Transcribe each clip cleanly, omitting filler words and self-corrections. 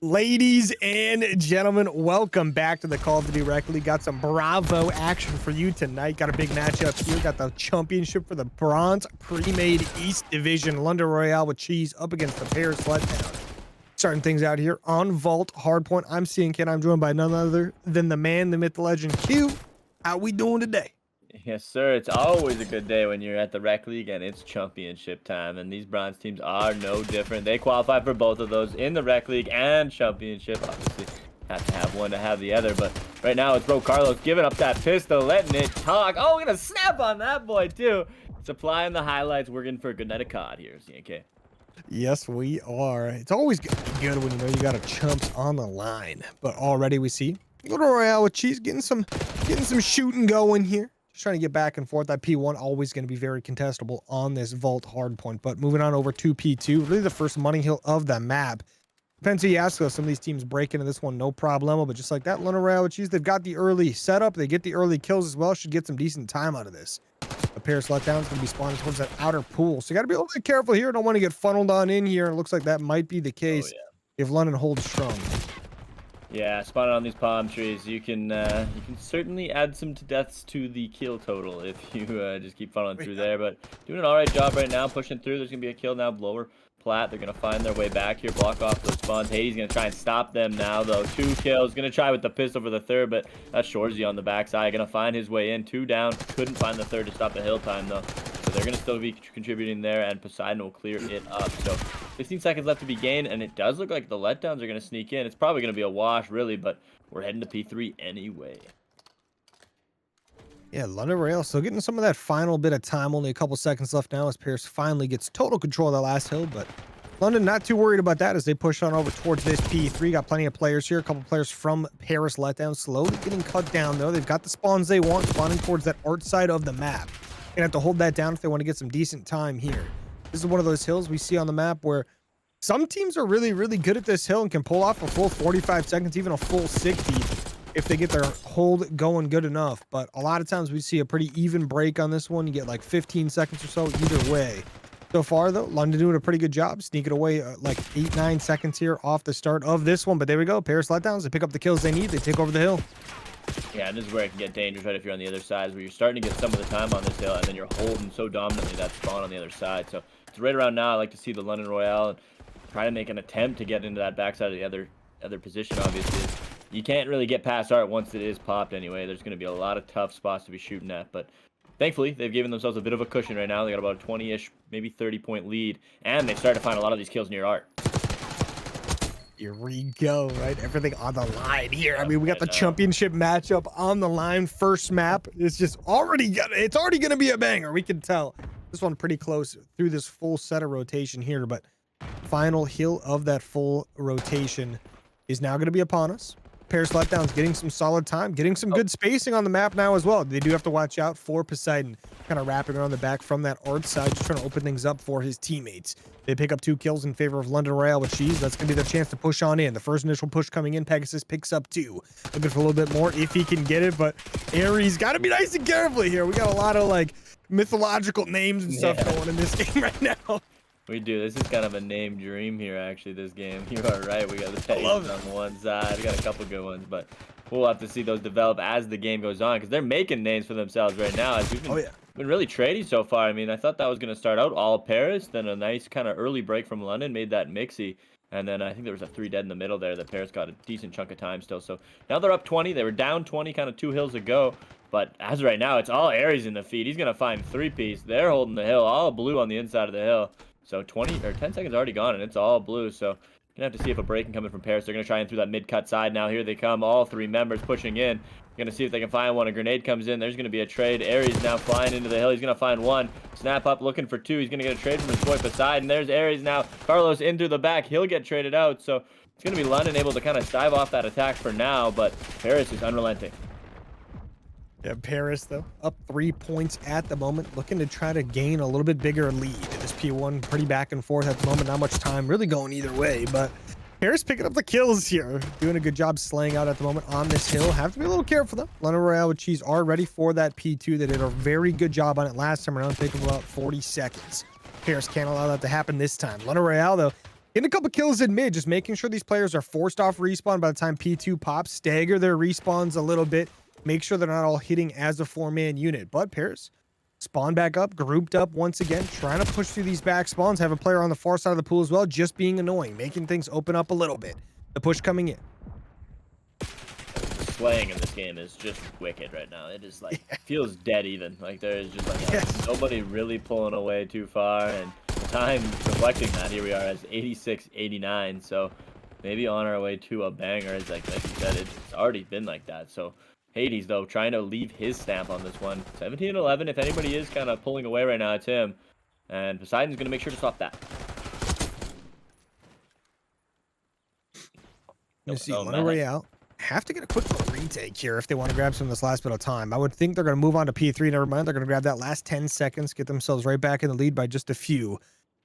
Ladies and gentlemen, welcome back to the Call of Duty Rec League. Got some Bravo action for you tonight. Got a big matchup here. Got the championship for the Bronze Premade East Division. London Royale with Cheese up against the Paris Letdown. Starting things out here on Vault Hardpoint. I'm seeing Ken. I'm joined by none other than the man, the myth, the legend, Q. How we doing today? Yes, sir. It's always a good day when you're at the Rec League and it's championship time. And these bronze teams are no different. They qualify for both of those in the Rec League and championship. Obviously, have to have one to have the other. But right now, it's Bro Carlos giving up that pistol, letting it talk. Oh, we're going to snap on that boy, too. Supplying the highlights. We're getting for a good night of COD here, CNK. Yes, we are. It's always good when you know you got a Chumps on the line. But already we see Little Royale with Cheese getting some shooting going here. Just trying to get back and forth. That P1 always going to be very contestable on this Vault hardpoint. But moving on over to P2, really the first money hill of the map. Depends who you ask, though. Some of these teams break into this one, no problemo. But just like that, Little Royale with Cheese, they've got the early setup. They get the early kills as well. Should get some decent time out of this. The Paris Letdown is going to be spawning towards that outer pool. So you got to be a little bit careful here. Don't want to get funneled on in here. It looks like that might be the case if London holds strong. Yeah, spawning on these palm trees, you can certainly add some deaths to the kill total if you just keep funneling through there. But doing an alright job right now, pushing through. There's gonna be a kill now, lower plat. They're gonna find their way back here, block off those spawns. Hades gonna try and stop them now though. 2 kills, gonna try with the pistol for the third, but that's Shorzy on the backside. Gonna find his way in, 2 down. Couldn't find the third to stop the hill time though. So they're gonna still be contributing there, and Poseidon will clear it up. So 15 seconds left to be gained, and it does look like the Letdowns are going to sneak in. It's probably going to be a wash, really, but we're heading to P3 anyway. Yeah, London Royale still getting some of that final bit of time. Only a couple seconds left now as Paris finally gets total control of the last hill, but London not too worried about that as they push on over towards this P3. Got plenty of players here. A couple players from Paris Letdown slowly getting cut down, though. They've got the spawns they want, spawning towards that art side of the map. Gonna have to hold that down if they want to get some decent time here. This is one of those hills we see on the map where some teams are really, really good at this hill and can pull off a full 45 seconds, even a full 60 if they get their hold going good enough. But a lot of times we see a pretty even break on this one. You get like 15 seconds or so either way. So far, though, London doing a pretty good job sneaking away like 8-9 seconds here off the start of this one. But there we go. Paris Letdowns, they pick up the kills they need. They take over the hill. Yeah, and this is where it can get dangerous, right, if you're on the other side, where you're starting to get some of the time on this hill, and then you're holding so dominantly that spawn on the other side. So it's right around now. I like to see the London Royale and try to make an attempt to get into that backside of the other position, obviously. You can't really get past art once it is popped anyway. There's going to be a lot of tough spots to be shooting at, but thankfully, they've given themselves a bit of a cushion right now. They got about a 20-ish, maybe 30-point lead, and they've started to find a lot of these kills near art. Here we go, right? Everything on the line here. I mean, we got the championship matchup on the line. First map. It's already going to be a banger. We can tell. This one pretty close through this full set of rotation here, but final hill of that full rotation is now going to be upon us. Paris Letdowns getting some solid time, getting some good spacing on the map now as well. They do have to watch out for Poseidon kind of wrapping around the back from that art side, just trying to open things up for his teammates. They pick up 2 kills in favor of London Royale with Cheese. That's going to be their chance to push on in. The first initial push coming in, Pegasus picks up 2. Looking for a little bit more if he can get it, but Ares got to be nice and careful here. We got a lot of like mythological names and stuff going in this game right now. We do. This is kind of a name dream here, actually, this game. You are right. We got the Pegasus on one side. We got a couple good ones, but we'll have to see those develop as the game goes on, because they're making names for themselves right now. As we've been really trading so far. I mean, I thought that was going to start out all Paris, then a nice kind of early break from London made that mixy, and then I think there was a 3 dead in the middle there that Paris got a decent chunk of time still. So now they're up 20. They were down 20 kind of 2 hills ago, but as of right now, it's all Ares in the feed. He's going to find 3-piece. They're holding the hill, all blue on the inside of the hill. So 10 seconds already gone, and it's all blue. So gonna have to see if a break can come in from Paris. They're gonna try and through that mid-cut side now. Here they come, all 3 members pushing in. Gonna see if they can find one. A grenade comes in. There's gonna be a trade. Ares now flying into the hill. He's gonna find 1. Snap up, looking for 2. He's gonna get a trade from his boy Poseidon. There's Ares now. Carlos in through the back. He'll get traded out. So it's gonna be London able to kind of dive off that attack for now, but Paris is unrelenting. Yeah, Paris, though, up 3 points at the moment, looking to try to gain a little bit bigger lead. This P1 pretty back and forth at the moment, not much time really going either way, but Paris picking up the kills here, doing a good job slaying out at the moment on this hill. Have to be a little careful, though. London Royale with Cheese are ready for that P2. They did a very good job on it last time around, taking about 40 seconds. Paris can't allow that to happen this time. London Royale, though, Getting a couple kills in mid, just making sure these players are forced off respawn by the time P2 pops, stagger their respawns a little bit, make sure they're not all hitting as a 4-man unit. But Paris spawn back up, grouped up once again, trying to push through these back spawns, have a player on the far side of the pool as well, just being annoying, making things open up a little bit. The push coming in. The slaying in this game is just wicked right now. It is like, feels dead even. Like there is just like nobody really pulling away too far, and time reflecting that, here we are as 86-89, so maybe on our way to a banger. As like you said, it's already been like that. So Hades, though, trying to leave his stamp on this one. 17-11. If anybody is kind of pulling away right now, it's him. And Poseidon's going to make sure to stop that. You see, Royale have to get a quick little retake here if they want to grab some of this last bit of time. I would think they're going to move on to P3. Never mind. They're going to grab that last 10 seconds, get themselves right back in the lead by just a few.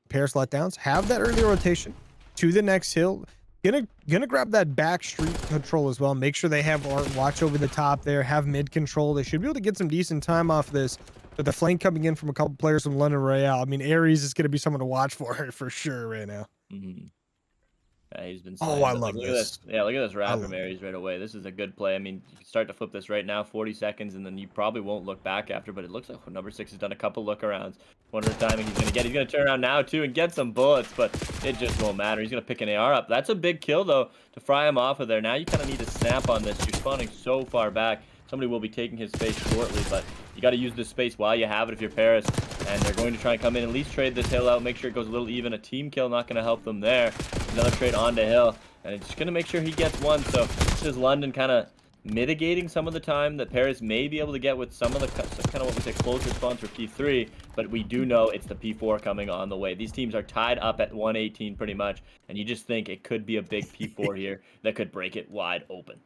Paris Letdowns have that early rotation to the next hill. Gonna grab that back street control as well. Make sure they have watch over the top there, have mid control. They should be able to get some decent time off this. But the flank coming in from a couple players from London Royale. I mean, Ares is going to be someone to watch for sure right now. Yeah, he's been I love this. Yeah, look at this wrap from Ares right away. This is a good play. I mean, you can start to flip this right now, 40 seconds, and then you probably won't look back after, but it looks like number 6 has done a couple look arounds. Wonder the timing he's going to turn around now, too, and get some bullets, but it just won't matter. He's going to pick an AR up. That's a big kill, though, to fry him off of there. Now you kind of need to snap on this. You're spawning so far back. Somebody will be taking his space shortly, but you got to use this space while you have it if you're Paris. And they're going to try and come in, at least trade this hill out, make sure it goes a little even. A team kill not going to help them there. Another trade onto hill, and it's going to make sure he gets one. So this is London kind of mitigating some of the time that Paris may be able to get with some of the kind of what we say close response for P3, but we do know it's the P4 coming on the way. These teams are tied up at 118 pretty much, and you just think it could be a big P4 here that could break it wide open.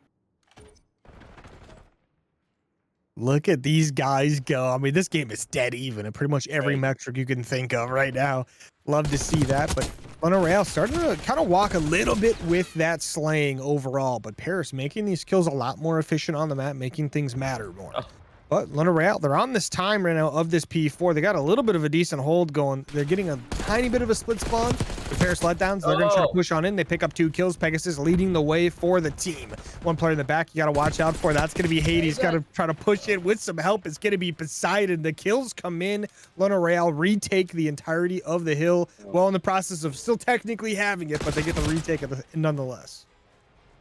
Look at these guys go. I mean, this game is dead even in pretty much every metric you can think of right now. Love to see that. But Royale starting to kind of walk a little bit with that slaying overall. But Paris making these kills a lot more efficient on the map, making things matter more. But Royale, they're on this time right now of this P4. They got a little bit of a decent hold going. They're getting a tiny bit of a split spawn. The Paris Letdowns, they're going to try to push on in. They pick up 2 kills. Pegasus leading the way for the team. One player in the back you got to watch out for. That's going to be Hades. Got to try to push it with some help. It's going to be Poseidon. The kills come in. Royale retake the entirety of the hill. Well, in the process of still technically having it, but they get the retake of nonetheless.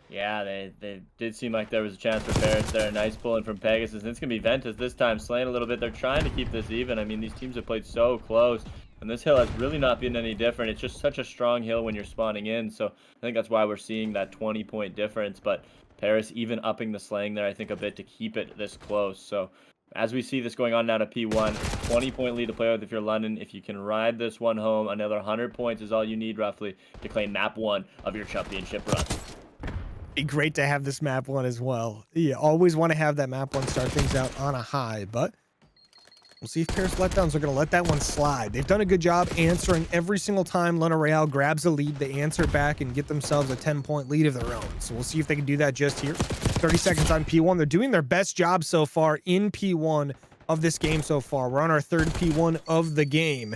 Yeah, they did seem like there was a chance for Paris there. Nice pulling from Pegasus. And it's going to be Ventus this time, slaying a little bit. They're trying to keep this even. I mean, these teams have played so close. And this hill has really not been any different. It's just such a strong hill when you're spawning in. So I think that's why we're seeing that 20-point difference. But Paris even upping the slaying there, I think, a bit to keep it this close. So as we see this going on now to P1, 20-point lead to play with if you're London. If you can ride this one home, another 100 points is all you need roughly to claim map 1 of your championship run. Be great to have this map 1 as well. You always want to have that map 1 start things out on a high, but we'll see if Paris Letdowns are going to let that one slide. They've done a good job answering every single time Royale grabs a lead. They answer back and get themselves a 10-point lead of their own. So we'll see if they can do that just here. 30 seconds on P1. They're doing their best job so far in P1 of this game so far. We're on our 3rd P1 of the game.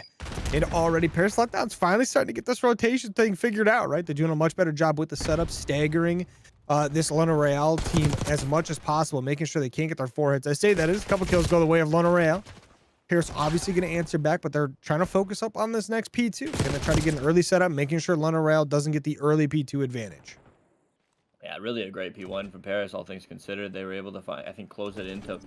And already Paris Letdowns finally starting to get this rotation thing figured out, right? They're doing a much better job with the setup, staggering this Royale team as much as possible, making sure they can't get their 4 hits. I say that is a couple kills go the way of Royale. Paris obviously going to answer back, but they're trying to focus up on this next P2. Going to try to get an early setup, making sure Royale doesn't get the early P2 advantage. Yeah, really a great P1 from Paris, all things considered. They were able to find, I think, close it into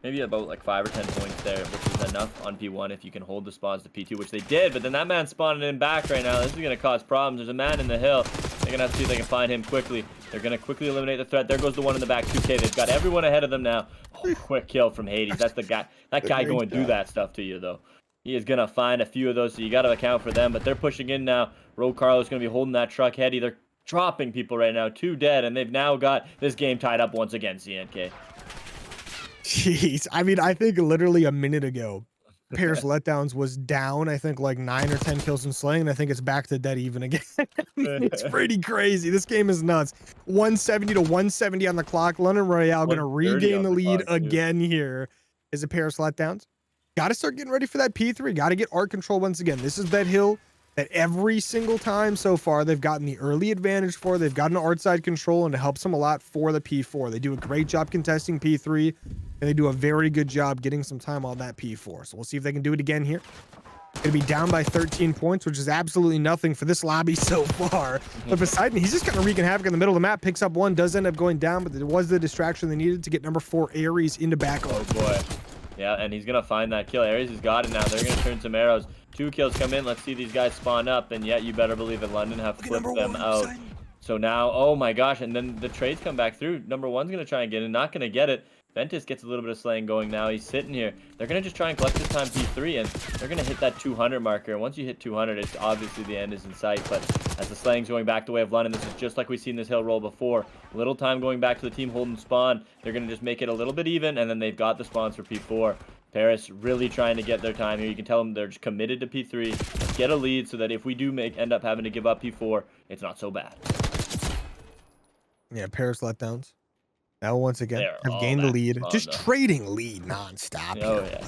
maybe about like 5 or 10 points there, which is enough on P1 if you can hold the spawns to P2, which they did. But then that man spawning in back right now. This is going to cause problems. There's a man in the hill. They're going to have to see if they can find him quickly. They're going to quickly eliminate the threat. There goes the one in the back, 2K. They've got everyone ahead of them now. Oh, quick kill from Hades. That's the guy. That guy going to do that stuff to you, though. He is going to find a few of those, so you got to account for them. But they're pushing in now. Ro Carlo's going to be holding that truck heady. They're dropping people right now. 2 dead, and they've now got this game tied up once again, CNK. Jeez. I mean, I think literally a minute ago, Paris Letdowns was down, I think, like 9 or 10 kills in slaying, and I think it's back to dead even again. It's pretty crazy. This game is nuts. 170 to 170 on the clock. London Royale going to regain the lead again here. Is it Paris Letdowns? Got to start getting ready for that P3. Got to get art control once again. This is that hill that every single time so far they've gotten the early advantage for. They've gotten art side control, and it helps them a lot for the P4. They do a great job contesting P3, and they do a very good job getting some time on that P4. So we'll see if they can do it again here. Gonna be down by 13 points, which is absolutely nothing for this lobby so far. But Poseidon, he's just kind of wreaking havoc in the middle of the map, picks up one, does end up going down, but it was the distraction they needed to get number 4 Ares into back. Oh boy. Yeah, and he's gonna find that kill. Ares has got it now. They're gonna turn some arrows. 2 kills come in. Let's see these guys spawn up, and yet you better believe it, London have flipped them out. So now, oh my gosh, and then the trades come back through. Number 1's gonna try and get it, not gonna get it. Ventus gets a little bit of slaying going now. He's sitting here. They're going to just try and collect this time P3, and they're going to hit that 200 marker. And once you hit 200, it's obviously the end is in sight. But as the slaying's going back the way of London, this is just like we've seen this hill roll before. Little time going back to the team holding spawn. They're going to just make it a little bit even, and then they've got the spawns for P4. Paris really trying to get their time here. You can tell them they're just committed to P3. Let's get a lead so that if we do end up having to give up P4, it's not so bad. Yeah, Paris letdowns. Now once again have gained the lead, just trading lead nonstop. Oh yeah.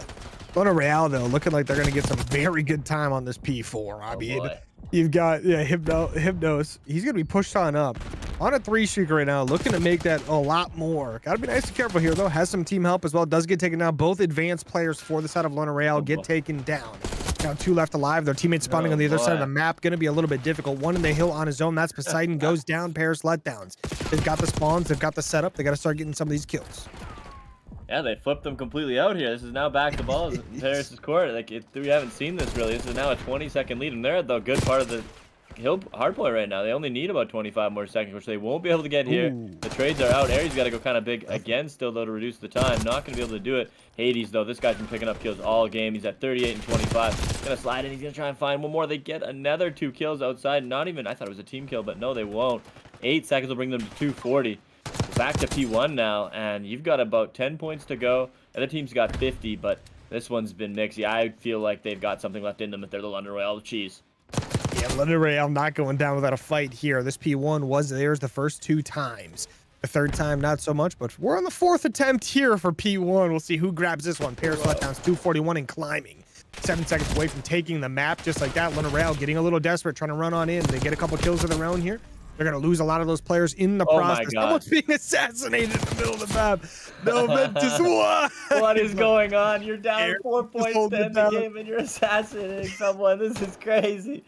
On a Royale though, looking like they're gonna get some very good time on this P4. I mean, you've got Hypnos. He's gonna be pushed on up on a 3 streak right now, looking to make that a lot more. Gotta be nice and careful here though. Has some team help as well. Does get taken down. Both advanced players for the side of Lone Royale get taken down. Now 2 left alive. Their teammates spawning on the other side of the map. Going to be a little bit difficult. 1 in the hill on his own. That's Poseidon. Goes down. Paris letdowns. They've got the spawns. They've got the setup. They got to start getting some of these kills. Yeah, they flipped them completely out here. This is now back to ball in Paris's court. Like we haven't seen this really. This is now a 20-second lead, and they're at the good part of the hill hardpoint right now. They only need about 25 more seconds, which they won't be able to get here. The trades are out. Ares got to go kind of big again still though to reduce the time. Not going to be able to do it. Hades though, this guy's been picking up kills all game. He's at 38 and 25. Gonna slide in. He's gonna try and find one more. They get another 2 kills outside. Not even, I thought it was a team kill, but no, they won't. 8 seconds will bring them to 240. Back to P1 now, and you've got about 10 points to go. The other team's got 50, but this one's been mixy. I feel like they've got something left in them if they're the London Royale cheese. Yeah, London Royale not going down without a fight here. This P1 was theirs the first 2 times. The 3rd time, not so much, but we're on the 4th attempt here for P1. We'll see who grabs this one. Paris letdowns 241 and climbing. 7 seconds away from taking the map just like that. London Royale getting a little desperate, trying to run on in. They get a couple kills of their own here. They're going to lose a lot of those players in the process. Someone's being assassinated in the middle of the map. No, Ventus, what? What is going on? You're down 4 points to end the game and you're assassinating someone. This is crazy.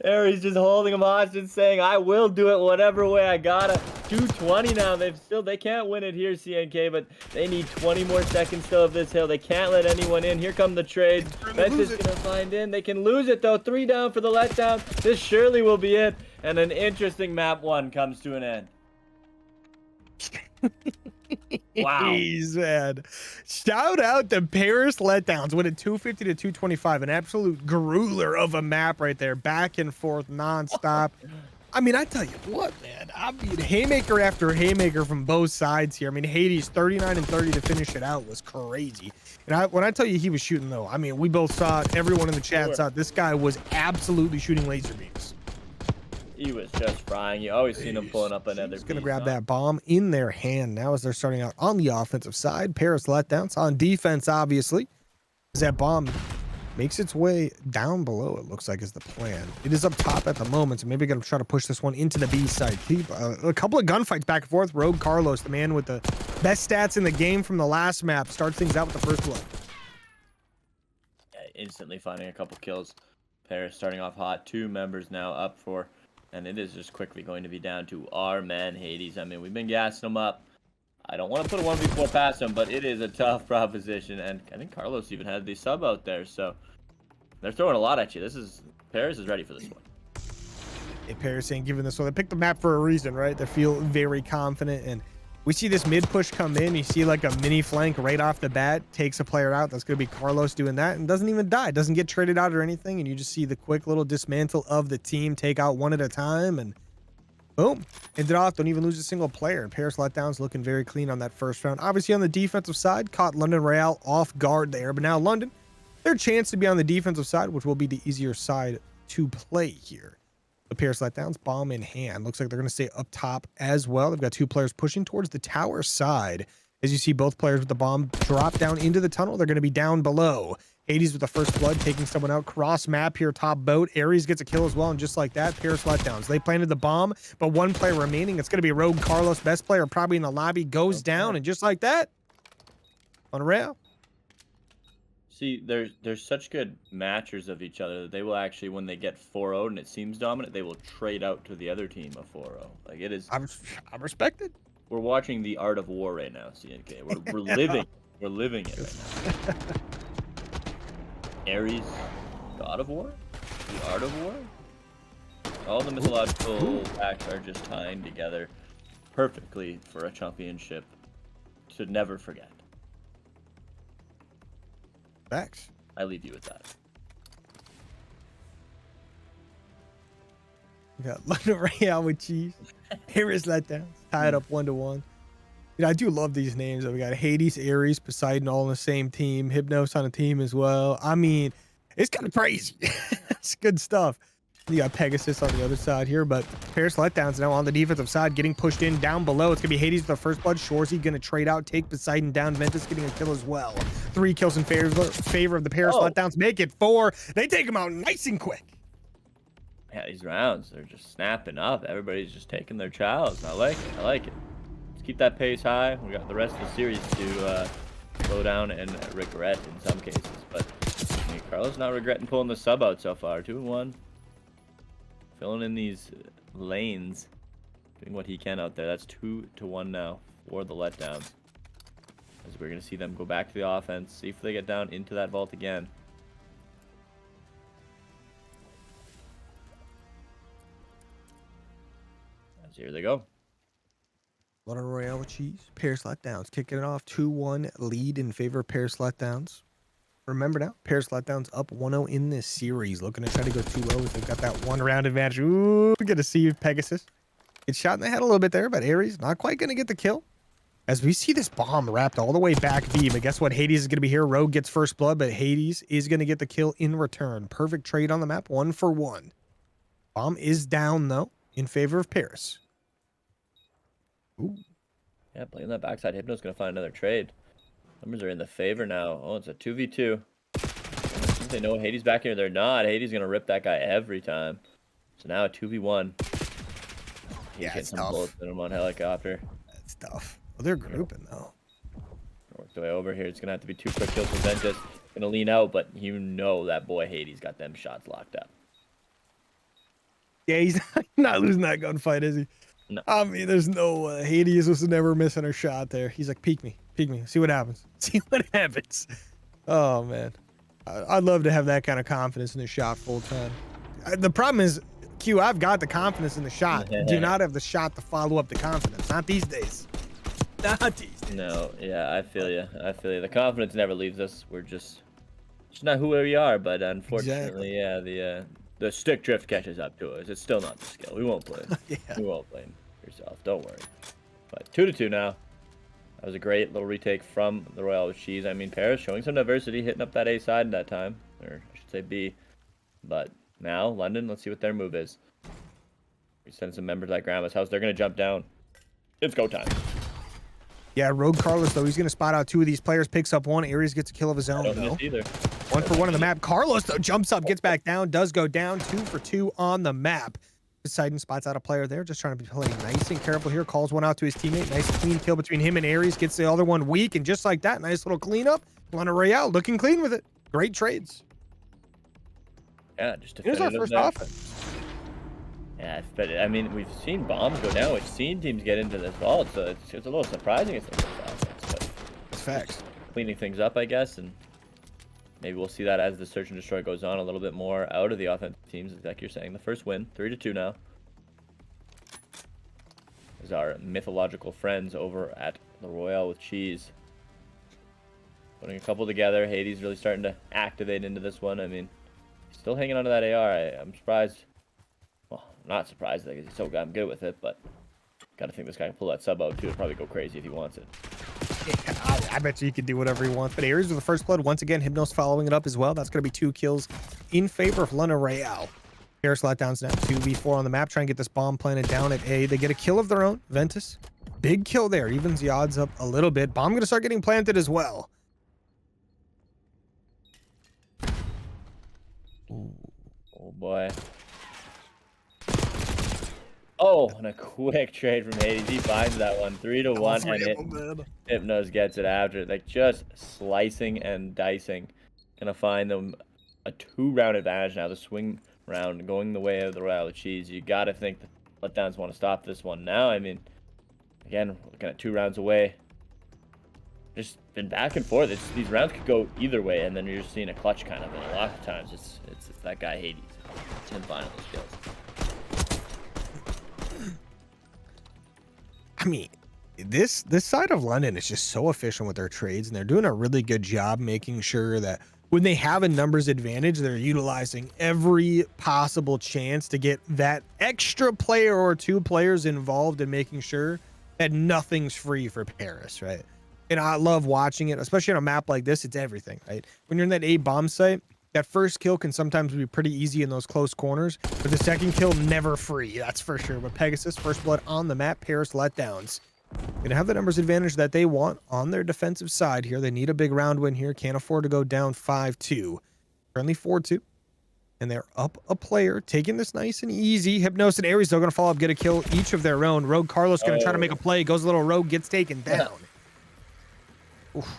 Ares just holding him hostage, saying, I will do it whatever way I gotta. 220 now. They can't win it here, CNK, but they need 20 more seconds still of this hill. They can't let anyone in. Here come the trades. Ventus is gonna find in. They can lose it though. 3 down for the letdown. This surely will be it. And an interesting map 1 comes to an end. Wow. Jeez, man. Shout out to Paris letdowns, winning 250 to 225. An absolute grueler of a map right there. Back and forth, nonstop. I mean, I tell you what, man. I mean, haymaker after haymaker from both sides here. I mean, Hades 39 and 30 to finish it out was crazy. And when I tell you he was shooting, though, I mean, we both saw it. Everyone in the chat saw it. This guy was absolutely shooting laser beams. He was just frying. You always seen him pulling up another. He's going to grab that bomb in their hand now as they're starting out on the offensive side. Paris letdowns on defense, obviously, as that bomb makes its way down below. It looks like is the plan. It is up top at the moment, so maybe going to try to push this one into the B side. Keep a couple of gunfights back and forth. Rogue Carlos, the man with the best stats in the game from the last map, starts things out with the first blood. Yeah, instantly finding a couple kills. Paris starting off hot. 2 members now up for. And it is just quickly going to be down to our man, Hades. I mean, we've been gassing him up. I don't want to put a 1v4 past him, but it is a tough proposition. And I think Carlos even had the sub out there. So they're throwing a lot at you. Paris is ready for this one. Hey, Paris ain't giving this one. They picked the map for a reason, right? They feel very confident. And we see this mid push come in. You see like a mini flank right off the bat, takes a player out. That's going to be Carlos doing that and doesn't even die. Doesn't get traded out or anything. And you just see the quick little dismantle of the team, take out one at a time, and boom, end it off. Don't even lose a single player. Paris letdowns looking very clean on that first round. Obviously on the defensive side, caught London Royale off guard there. But now London, their chance to be on the defensive side, which will be the easier side to play here. The Paris letdowns, bomb in hand. Looks like they're going to stay up top as well. They've got 2 players pushing towards the tower side. As you see both players with the bomb drop down into the tunnel, they're going to be down below. Hades with the first blood, taking someone out. Cross map here, top boat. Ares gets a kill as well, and just like that, Paris letdowns. They planted the bomb, but one player remaining. It's going to be Rogue Carlos, best player probably in the lobby, goes down, and just like that, on a rail. See, there's such good matchers of each other that they will actually, when they get 4-0 and it seems dominant, they will trade out to the other team of 4-0. Like, it is. I'm respected. We're watching the art of war right now, CNK. We're living. We're living it right now. Ares, god of war? The art of war? All the mythological acts are just tying together perfectly for a championship to never forget. Facts. I leave you with that. We got Royale with cheese. Paris letdowns. Tied up 1-1. You know, I do love these names. We got Hades, Ares, Poseidon all on the same team. Hypnos on a team as well. I mean, it's kind of crazy. It's good stuff. You got Pegasus on the other side here, but Paris letdowns now on the defensive side, getting pushed in down below. It's going to be Hades with the first blood. Shorzy going to trade out, take Poseidon down. Ventus getting a kill as well. 3 kills in favor of the Paris letdowns. Make it 4. They take them out nice and quick. Yeah, these rounds, they're just snapping up. Everybody's just taking their chows. I like it. I like it. Let's keep that pace high. We got the rest of the series to slow down and regret in some cases. But I mean, Carlos not regretting pulling the sub out so far. 2-1. Filling in these lanes. Doing what he can out there. That's 2-1 now for the letdowns. As we're going to see them go back to the offense. See if they get down into that vault again. As here they go. Lot of Royale with cheese. Paris letdowns kicking it off. 2-1 lead in favor of Paris letdowns. Remember now, Paris letdowns up 1-0 in this series. Looking to try to go too low as they've got that 1 round advantage. Ooh, we get to see Pegasus get shot in the head a little bit there, but Ares not quite going to get the kill. As we see this bomb wrapped all the way back B, but guess what? Hades is going to be here. Rogue gets first blood, but Hades is going to get the kill in return. Perfect trade on the map, 1 for 1. Bomb is down, though, in favor of Paris. Ooh. Yeah, playing that backside. Hypno's going to find another trade. Numbers are in the favor now. Oh, it's a 2v2. They know Hades back here. They're not. Hades going to rip that guy every time. So now a 2v1. He's getting some bullets in him on helicopter. That's tough. Well, they're grouping, though. Work the way over here. It's going to have to be 2 quick kills for Ventus. Going to lean out, but you know that boy Hades got them shots locked up. Yeah, he's not losing that gunfight, is he? No. I mean, there's no way. Hades was never missing a shot there. He's like, peek me, see what happens. See what happens. Oh, man. I'd love to have that kind of confidence in the shot full time. The problem is, Q, I've got the confidence in the shot. Do not have the shot to follow up the confidence. Not these days. Not these days. No, yeah, I feel you. I feel you. The confidence never leaves us. We're just not who we are, but unfortunately, yeah, the stick drift catches up to us. It's still not the skill. We won't blame. Yeah. We won't blame yourself. Don't worry. But 2-2 now. That was a great little retake from the Royale with cheese. I mean, Paris showing some diversity, hitting up that A side that time, or I should say B. But now London, let's see what their move is. We send some members at Grandma's house. They're gonna jump down. It's go time. Yeah, Rogue Carlos, though, he's going to spot out 2 of these players, picks up 1. Ares gets a kill of his own, Don't though. miss either. 1 for 1 on the map. Carlos, though, jumps up, gets back down, does go down. 2 for 2 on the map. Poseidon spots out a player there, just trying to be playing nice and careful here. Calls one out to his teammate. Nice clean kill between him and Ares. Gets the other one weak, and just like that, nice little cleanup. Royale looking clean with it. Great trades. Yeah, just Here's our first offense. Yeah, but I mean, we've seen bombs go down. We've seen teams get into this vault, so it's a little surprising it's the first offense. But it's facts. Cleaning things up, I guess, and maybe we'll see that as the search and destroy goes on a little bit more out of the offensive teams, like you're saying. The first win, 3-2 now. Is our mythological friends over at the Royale with cheese. Putting a couple together. Hades really starting to activate into this one. I mean, he's still hanging on to that AR. I'm surprised. Well, I'm not surprised because he's so damn good with it, but gotta think this guy can pull that sub out too. It'll probably go crazy if he wants it. Yeah, I bet you he can do whatever he wants. But Ares with the first blood. Once again, Hypnos following it up as well. That's going to be 2 kills in favor of London Royale. Paris letdowns now. 2v4 on the map. Try and get this bomb planted down at A. They get a kill of their own. Ventus. Big kill there. Evens the odds up a little bit. Bomb going to start getting planted as well. Oh boy. Oh, and a quick trade from Hades. He finds that one. 3-1, and Hypnos gets it after. Like, just slicing and dicing. Gonna find them a 2-round advantage now. The swing round going the way of the Royale with cheese. You gotta think the Letdowns want to stop this one now. I mean, again, looking at 2 rounds away. Just been back and forth. These rounds could go either way, and then you're just seeing a clutch kind of. And a lot of times, it's that guy Hades. 10 final skills. I mean, this side of London is just so efficient with their trades, and they're doing a really good job making sure that when they have a numbers advantage, they're utilizing every possible chance to get that extra player or 2 players involved in making sure that nothing's free for Paris, right? And I love watching it, especially on a map like this. It's everything, right? When you're in that A bomb site, that first kill can sometimes be pretty easy in those close corners, but the second kill never free, that's for sure. But Pegasus, first blood on the map, Paris Letdowns gonna have the numbers advantage that they want on their defensive side here. They need a big round win here, can't afford to go down 5-2. Currently 4-2, and they're up a player, taking this nice and easy. Hypnos and Ares, they're gonna follow up, get a kill each of their own. Rogue Carlos gonna try to make a play, goes a little rogue, gets taken down. Oof.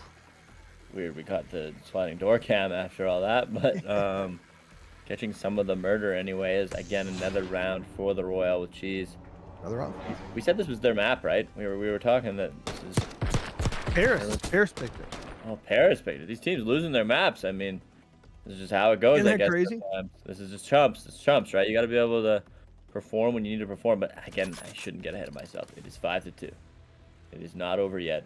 Weird, we got the sliding door cam after all that, but catching some of the murder anyway is, again, another round for the Royale with cheese. Another round. We said this was their map, right? We were talking that this is Paris picked it. Oh, Paris picked it. These teams losing their maps. I mean, this is just how it goes. Isn't I that guess crazy? sometimes. This is just Chumps. It's Chumps, right? You got to be able to perform when you need to perform. But again, I shouldn't get ahead of myself. It is 5-2. It is not over yet.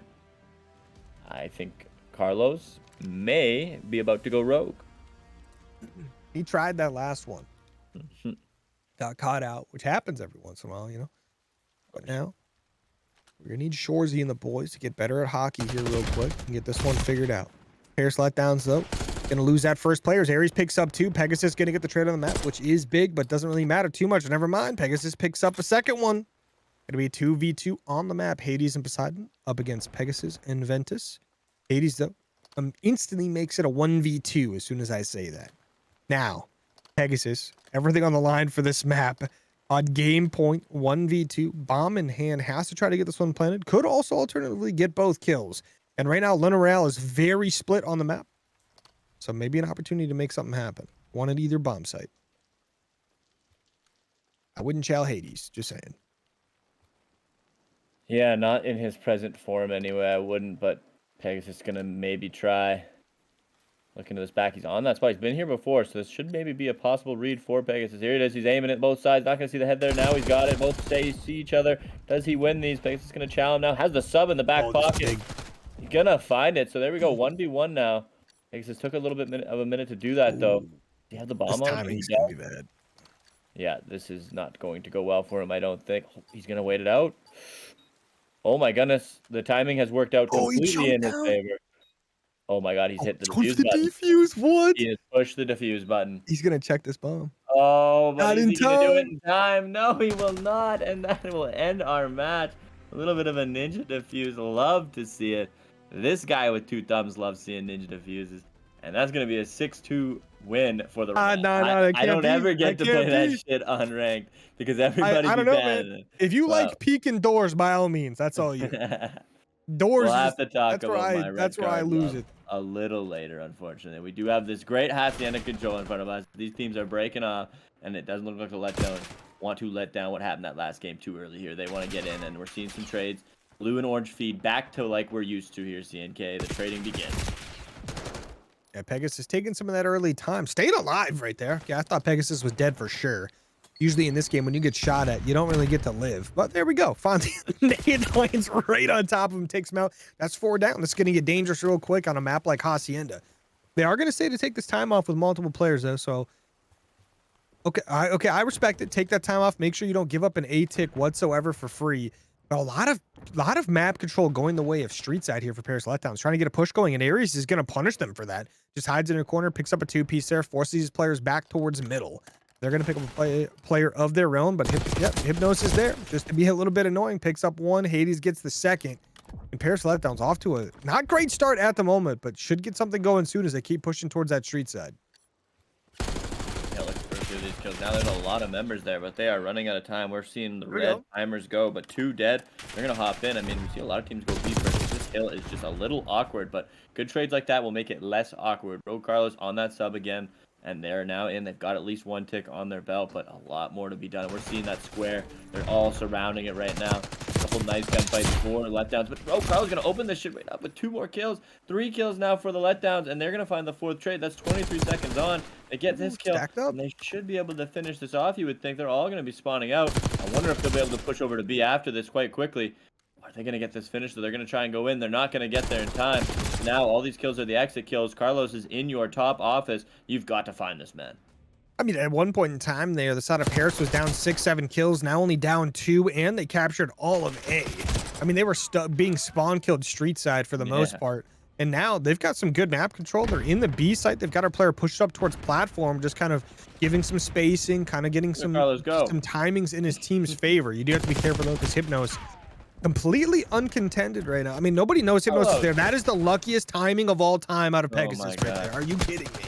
I think Carlos may be about to go rogue. He tried that last one. Got caught out, which happens every once in a while, you know. But now, we're going to need Shorzy and the boys to get better at hockey here real quick and get this one figured out. Paris Letdowns, though, going to lose that first player. Ares picks up 2. Pegasus going to get the trade on the map, which is big, but doesn't really matter too much. Never mind. Pegasus picks up a second one. Going to be a 2v2 on the map. Hades and Poseidon up against Pegasus and Ventus. Hades, though, instantly makes it a 1v2 as soon as I say that. Now, Pegasus, everything on the line for this map. On game point, 1v2, bomb in hand, has to try to get this one planted. Could also alternatively get both kills. And right now, Royale is very split on the map. So maybe an opportunity to make something happen. One at either bomb site. I wouldn't chow Hades, just saying. Yeah, not in his present form anyway. I wouldn't, but Pegasus gonna maybe try. Looking to this back, he's on that spot. He's been here before, so this should maybe be a possible read for Pegasus. Here it is. He's aiming at both sides. Not going to see the head there now. He's got it. Both see each other. Does he win these? Pegasus is going to chow him now. Has the sub in the back pocket. He's going to find it. So there we go. 1v1 now. Pegasus took a little bit of a minute to do that, though. Do you have the bomb this on? Timing's going to be bad. Yeah, this is not going to go well for him, I don't think. He's going to wait it out. Oh, my goodness. The timing has worked out completely in his favor. Oh my god, he's hit the defuse button. Defuse, what? He has pushed the defuse button. He's going to check this bomb. Oh, but not is in he time. Gonna do it in time? No, he will not, and that will end our match. A little bit of a ninja defuse. Love to see it. This guy with 2 thumbs loves seeing ninja defuses, and that's going to be a 6-2 win for the Royale. I don't ever get to play that shit unranked because everybody I don't know, man. If you like peeking doors, by all means, that's all you. Doors. We'll have to talk about my red that's where I lose it. A little later, unfortunately. We do have this great Hacienda control in front of us. These teams are breaking off, and it doesn't look like the Letdowns want to let down what happened that last game too early here. They want to get in, and we're seeing some trades. Blue and orange feed back to like we're used to here, CNK. The trading begins. Yeah, Pegasus taking some of that early time. Stayed alive right there. Yeah, I thought Pegasus was dead for sure. Usually in this game, when you get shot at, you don't really get to live. But there we go. Fonzie lands right on top of him, takes him out. That's 4 down. This is going to get dangerous real quick on a map like Hacienda. They are going to say to take this time off with multiple players, though. So, okay, I respect it. Take that time off. Make sure you don't give up an A-tick whatsoever for free. But a lot of map control going the way of Street Side here for Paris Letdowns. Trying to get a push going, and Ares is going to punish them for that. Just hides in a corner, picks up a 2-piece there, forces these players back towards middle. They're going to pick up a player of their own, but Hypnos is there just to be a little bit annoying. Picks up 1. Hades gets the second. And Paris Letdowns off to a not great start at the moment, but should get something going soon as they keep pushing towards that Street Side. these kills. Now there's a lot of members there, but they are running out of time. We're seeing the Here we red go. timers go, but 2 dead. They're going to hop in. I mean, we see a lot of teams go B first. This hill is just a little awkward, but good trades like that will make it less awkward. Bro Carlos on that sub again, and they're now in. They've got at least 1 tick on their belt, but a lot more to be done. We're seeing that square. They're all surrounding it right now. A couple nice gunfights for Letdowns, but Bro Carlos going to open this shit right up with 2 more kills. 3 kills now for the Letdowns, and they're going to find the 4th trade. That's 23 seconds on. They get this kill, and they should be able to finish this off. You would think they're all going to be spawning out. I wonder if they'll be able to push over to B after this quite quickly. Are they going to get this finished? So they're going to try and go in. They're not going to get there in time. Now all these kills are the exit kills. Carlos is in your top office. You've got to find this man. I mean, at one point in time there, the side of Paris was down 6-7 kills, now only down 2, and they captured all of A. I mean, they were being spawn killed street side for the most part. And now they've got some good map control. They're in the B site. They've got our player pushed up towards platform, just kind of giving some spacing, kind of getting some timings in his team's favor. You do have to be careful though, because Hypnos completely uncontended right now. I mean, nobody knows Hypnos is there. That is the luckiest timing of all time out of Pegasus right there. Are you kidding me?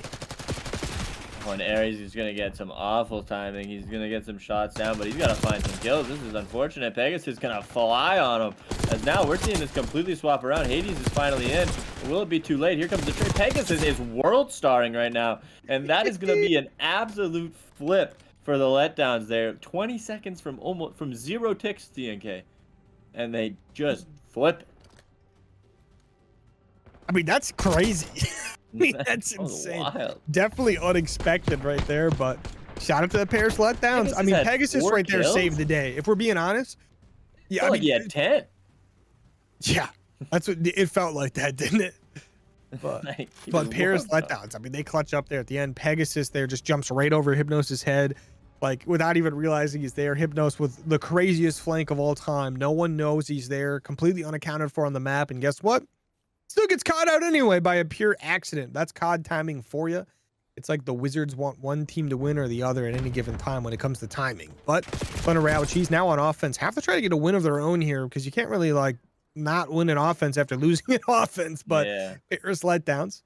On Ares, he's going to get some awful timing. He's going to get some shots down, but he's got to find some kills. This is unfortunate. Pegasus is going to fly on him. As now we're seeing this completely swap around. Hades is finally in. Will it be too late? Here comes the trade. Pegasus is world starring right now, and that is going to be an absolute flip for the Letdowns there. 20 seconds from 0 ticks, TNK, and they just flip it. I mean, that's crazy. I mean, that's insane. Wild. Definitely unexpected right there, but shout out to the Paris Letdowns. I mean, Pegasus right there saved the day. If we're being honest. Yeah, I mean, he had 10. Yeah, that's what it felt like that, didn't it? But Paris Letdowns, I mean, they clutch up there at the end. Pegasus there just jumps right over Hypnos' head, like without even realizing he's there. Hypnos with the craziest flank of all time. No one knows he's there, completely unaccounted for on the map. And guess what? Still gets caught out anyway by a pure accident. That's COD timing for you. It's like the Wizards want one team to win or the other at any given time when it comes to timing. But Royale, he's now on offense. Have to try to get a win of their own here because you can't really like not win an offense after losing an offense. But Paris Letdowns,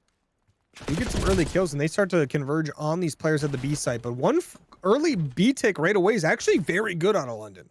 you get some early kills and they start to converge on these players at the B site. But one early B tick right away is actually very good out of London.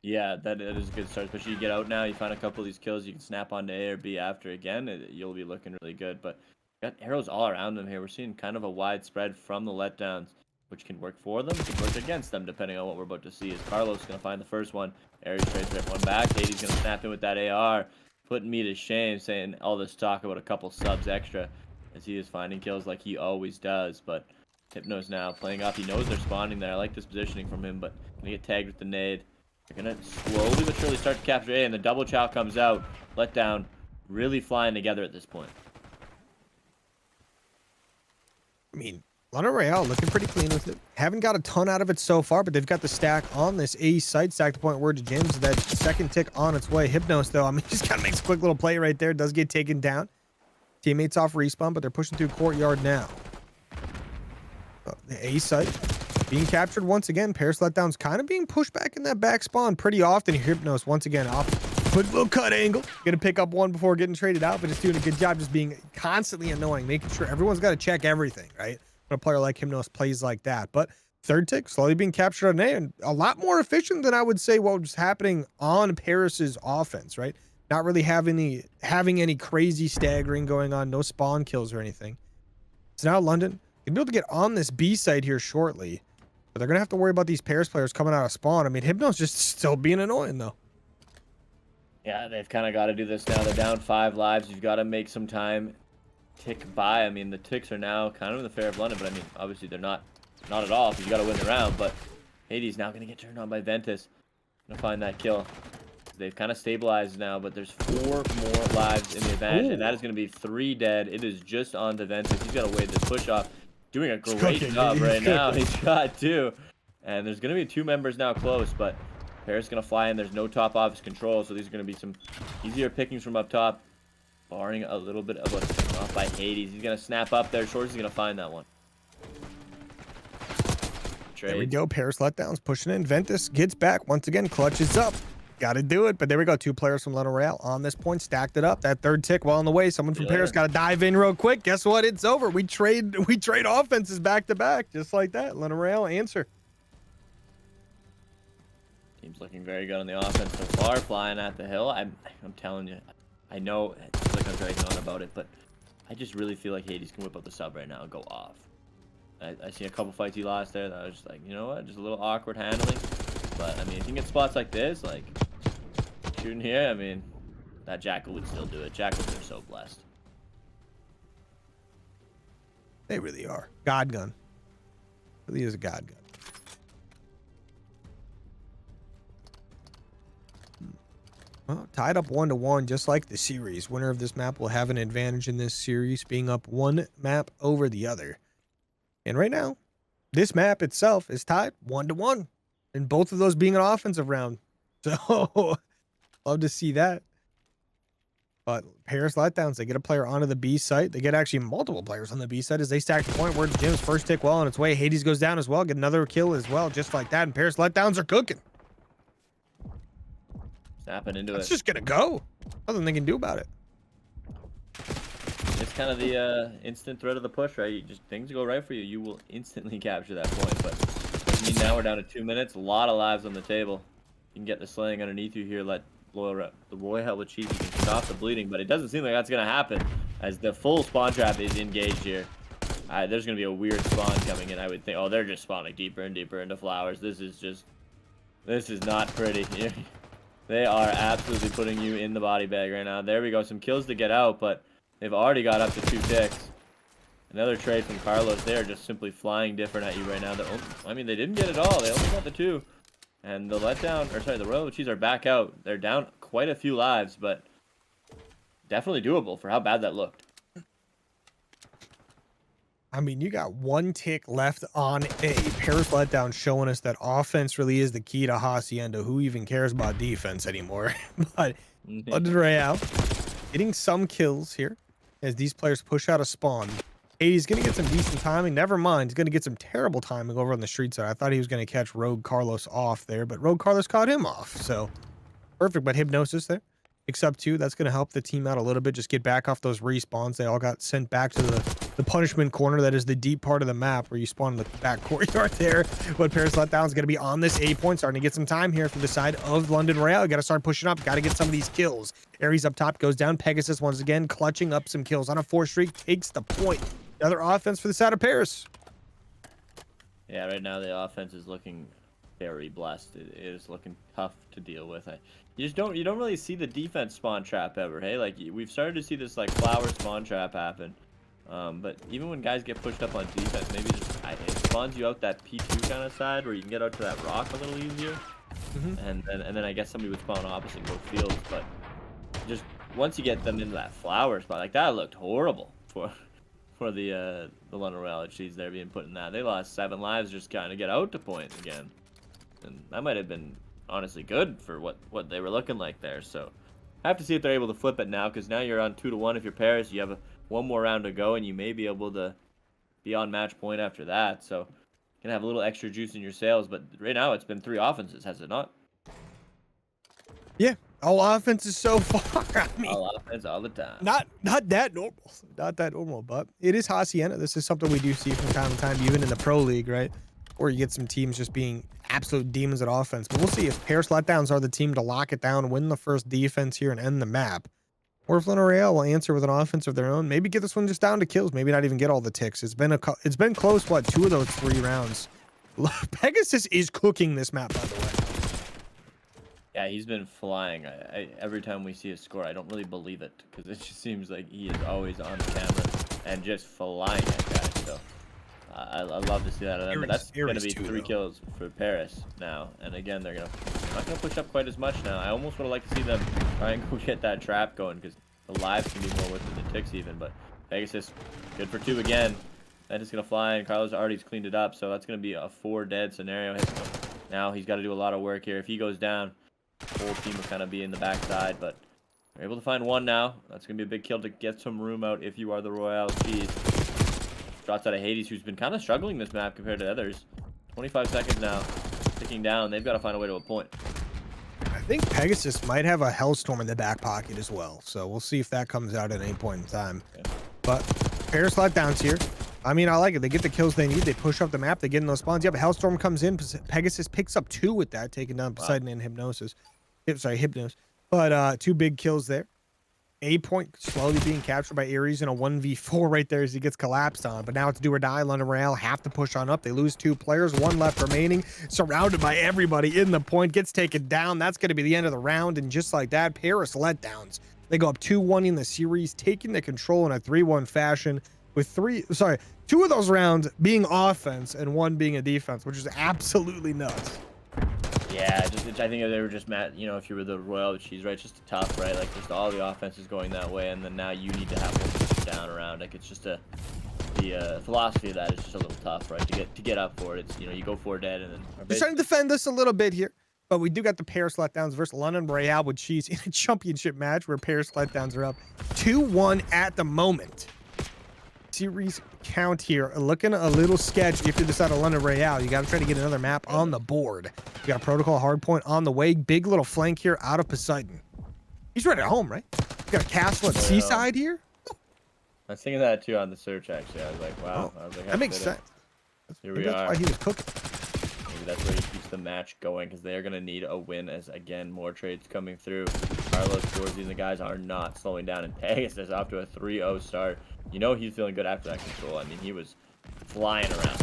Yeah, that is a good start, especially you get out now, you find a couple of these kills, you can snap onto A or B after again, you'll be looking really good. But got arrows all around them here. We're seeing kind of a wide spread from the Letdowns, which can work for them, can work against them, depending on what we're about to see. Is Carlos going to find the first one? Ares trades right one back. Hades going to snap in with that AR, putting me to shame, saying all this talk about a couple subs extra, as he is finding kills like he always does. But Hypnos now playing off. He knows they're spawning there. I like this positioning from him, but going to get tagged with the nade. They're going to slowly but surely start to capture A, and the double chow comes out. Letdown really flying together at this point. I mean, Royale looking pretty clean with it. Haven't got a ton out of it so far, but they've got the stack on this A site. Stack to point word to James. That second tick on its way. Hypnos, though, I mean, just kind of makes a quick little play right there. Does get taken down. Teammates off respawn, but they're pushing through courtyard now. The A site being captured once again. Paris Letdowns kind of being pushed back in that back spawn pretty often. Hypnos once again off. Quick little cut angle. Gonna pick up one before getting traded out, but just doing a good job just being constantly annoying, making sure everyone's got to check everything, right? When a player like Hypnos plays like that. But third tick slowly being captured on A, and a lot more efficient than I would say what was happening on Paris's offense, right? Not really having any crazy staggering going on, no spawn kills or anything. So now London can be able to get on this B side here shortly. But they're going to have to worry about these Paris players coming out of spawn. I mean, Hypnos just still being annoying, though. Yeah, they've kind of got to do this now. They're down 5 lives. You've got to make some time tick by. I mean, the ticks are now kind of in the fair of London, but I mean, obviously they're not at all because you got to win the round. But Hades now going to get turned on by Ventus. Going to find that kill. They've kind of stabilized now, but there's 4 more lives in the advantage, and that is going to be 3 dead. It is just on to Ventus. He's got to wade this push off. Doing a great job right now. He's got 2. And there's going to be 2 members now close, but Paris going to fly in. There's no top office control, so these are going to be some easier pickings from up top, barring a little bit of a pick off by Hades. He's going to snap up there. Shorty's going to find that one. There we go. Paris Letdowns pushing in. Ventus gets back. Once again, clutches up. Got to do it. But there we go. 2 players from Royale on this point, stacked it up. That 3rd tick well on the way. Someone from Paris got to dive in real quick. Guess what? It's over. We trade offenses back to back, just like that. Royale answer. Team's looking very good on the offense so far, flying at the hill. I'm telling you, I know it's like I'm dragging on about it, but I just really feel like Hades can whip up the sub right now and go off. I see a couple fights he lost there that I was just like, you know what, just a little awkward handling. But I mean, if you can get spots like this, like shooting here, I mean, that Jackal would still do it. Jackals are so blessed. They really are. God gun. Really is a god gun. Well, tied up 1-1, just like the series. Winner of this map will have an advantage in this series, being up 1 map over the other. And right now, this map itself is tied 1-1, and both of those being an offensive round. So, love to see that. But Paris Letdowns, they get a player onto the B site. They get actually multiple players on the B site as they stack the point. Where's Jim's first tick well on its way. Hades goes down as well, get another kill as well, just like that. And Paris Letdowns are cooking. Snapping into it. It's just gonna go. Nothing they can do about it. It's kind of the instant threat of the push, right? You just things go right for you, you will instantly capture that point. But I mean, now we're down to 2 minutes. A lot of lives on the table. You can get the slaying underneath you here. Let the Royale achieve. You can stop the bleeding, but it doesn't seem like that's gonna happen as the full spawn trap is engaged here. There's gonna be a weird spawn coming in. I would think. Oh, they're just spawning deeper and deeper into flowers. This is not pretty. They are absolutely putting you in the body bag right now. There we go. Some kills to get out, but they've already got up to 2 ticks. Another trade from Carlos. They are just simply flying different at you right now. I mean, they didn't get it all. They only got the 2. And the the Royal Cheese are back out. They're down quite a few lives, but definitely doable for how bad that looked. I mean, you got 1 tick left on a Paris Letdown, showing us that offense really is the key to Hacienda. Who even cares about defense anymore? But Royale getting some kills here as these players push out a spawn. He's going to get some decent timing. Never mind. He's going to get some terrible timing over on the street side. I thought he was going to catch Rogue Carlos off there, but Rogue Carlos caught him off. So perfect. But Hypnosis there. Except 2, that's going to help the team out a little bit. Just get back off those respawns. They all got sent back to the punishment corner. That is the deep part of the map where you spawn in the back courtyard there. But Paris Letdown is going to be on this A point, starting to get some time here for the side of London Royale. Got to start pushing up. Got to get some of these kills. Ares up top goes down. Pegasus once again clutching up some kills on a 4 streak. Takes the point. Another offense for the side of Paris. Yeah, right now the offense is looking very blessed. It is looking tough to deal with. You don't really see the defense spawn trap ever, hey? Like, we've started to see this like flower spawn trap happen. But even when guys get pushed up on defense, maybe just it spawns you out that P2 kind of side where you can get out to that rock a little easier. And then I guess somebody would spawn opposite both fields. But just once you get them into that flower spot, like that looked horrible for the London Royale cheese there being put in that. They lost 7 lives just kind of get out to point again. And that might have been honestly good for what they were looking like there. So I have to see if they're able to flip it now, because now you're on 2-1 if you're Paris. You have one more round to go, and you may be able to be on match point after that. So you can have a little extra juice in your sails. But right now it's been 3 offenses, has it not? Yeah, all offenses so far. I mean, all offense all the time. Not that normal. Not that normal, but it is Hacienda. This is something we do see from time to time, even in the Pro League, right? Or you get some teams just being absolute demons at offense. But we'll see if Paris Letdowns are the team to lock it down, win the first defense here, and end the map. Or if Royale will answer with an offense of their own, maybe get this one just down to kills, maybe not even get all the ticks. It's been close, what, 2 of those 3 rounds. Pegasus is cooking this map, by the way. Yeah, he's been flying. Every time we see a score, I don't really believe it, because it just seems like he is always on camera and just flying at guys. So I love to see that of them. But that's going to be 3 kills for Paris now. And again, they're not going to push up quite as much now. I almost would have liked to see them try and go get that trap going, because the lives can be more worth than the ticks even. But Pegasus, good for 2 again. That is going to fly, and Carlos already cleaned it up. So that's going to be a 4 dead scenario. Now he's got to do a lot of work here. If he goes down, the whole team will kind of be in the backside, but we're able to find 1 now. That's going to be a big kill to get some room out if you are the Royale cheese. Shots out of Hades, who's been kind of struggling this map compared to others. 25 seconds now, ticking down. They've got to find a way to a point. I think Pegasus might have a Hellstorm in the back pocket as well. So we'll see if that comes out at any point in time. Okay. But Paris letdowns here. I mean, I like it. They get the kills they need. They push up the map. They get in those spawns. Yep, Hellstorm comes in. Pegasus picks up 2 with that, taking down Poseidon and Hypnosis. Hypnos. But 2 big kills there. A point slowly being captured by Ares in a 1v4 right there as he gets collapsed on. But now it's do or die. London Royale have to push on up. They lose 2 players, 1 left remaining, surrounded by everybody in the point, gets taken down. That's going to be the end of the round. And just like that, Paris letdowns. They go up 2-1 in the series, taking the control in a 3-1 fashion with 2 of those rounds being offense and 1 being a defense, which is absolutely nuts. Yeah, I think they were just mad. You know, if you were the Royale, she's right, just tough, right? Like just all the offense is going that way, and then now you need to have one push down around. Like it's just the philosophy of that is just a little tough, right? To get up for it, it's you go for dead, and then they're trying to defend this a little bit here, but we do got the Paris letdowns versus London Royale with Cheese in a championship match where Paris letdowns are up 2-1 at the moment. Series count here looking a little sketchy if you're this side of London Royale. You got to try to get another map on the board. You got Protocol hardpoint on the way. Big little flank here out of Poseidon. He's right at home, right? You got a castle at Seaside here. I was thinking that too on the search. Actually, I was like, wow. Oh, I was like, that makes sense. Here we that's are. why he was cooking. Maybe that's where he keeps the match going because they are going to need a win as again more trades coming through. Carlos, Dorsey, and the guys are not slowing down, and Pegasus off to a 3-0 start. You know he's feeling good after that control. I mean, he was flying around.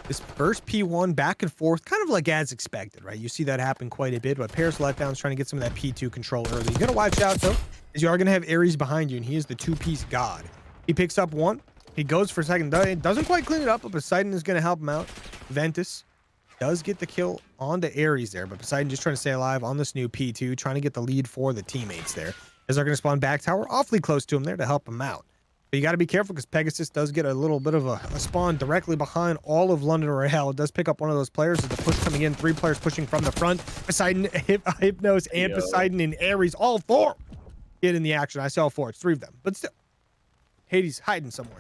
This first P1 back and forth, kind of like as expected, right? You see that happen quite a bit, but Paris letdowns trying to get some of that P2 control early. You got to watch out, though, as you are going to have Ares behind you, and he is the 2-piece god. He picks up 1. He goes for second. Doesn't quite clean it up, but Poseidon is going to help him out. Ventus does get the kill onto Ares there, but Poseidon just trying to stay alive on this new P2, trying to get the lead for the teammates there. As they're going to spawn back tower, awfully close to him there to help him out. But you got to be careful because Pegasus does get a little bit of a spawn directly behind all of London Royale. It does pick up one of those players as the push coming in. 3 players pushing from the front. Poseidon, Hypnos, and Poseidon and Ares, all 4 get in the action. I saw 4. It's 3 of them, but still, Hades hiding somewhere.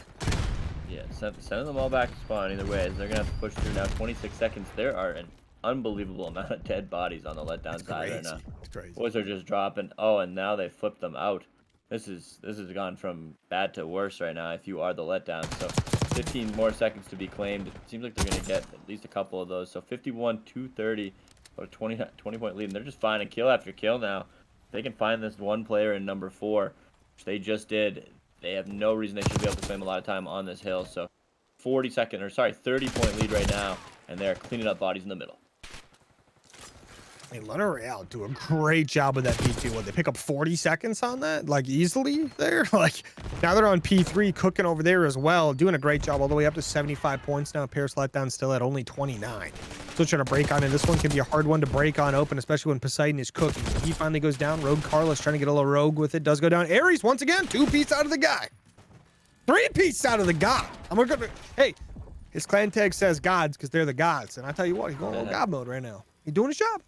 Yeah, sending them all back to spawn either way as they're going to have to push through now. 26 seconds. There are an unbelievable amount of dead bodies on the letdown side right now. It's crazy. Boys are just dropping. Oh, and now they flipped them out. This has gone from bad to worse right now if you are the letdown. So 15 more seconds to be claimed. It seems like they're going to get at least a couple of those. So 51-230, or 20-point lead. And they're just finding kill after kill now. If they can find this one player in number 4, which they just did, they have no reason they should be able to claim a lot of time on this hill. So 30-point lead right now, and they're cleaning up bodies in the middle. I mean, London Royale do a great job with that P2. What, they pick up 40 seconds on that, like easily there. Like now they're on P3, cooking over there as well, doing a great job all the way up to 75 points now. Paris letdown still at only 29. Still trying to break on, and this one can be a hard one to break on open, especially when Poseidon is cooking. He finally goes down. Rogue Carlos trying to get a little rogue with it, does go down. Ares once again, 2-piece out of the guy, 3-piece out of the god. Hey, his clan tag says gods because they're the gods, and I tell you what, he's going a little god mode right now. He's doing his job.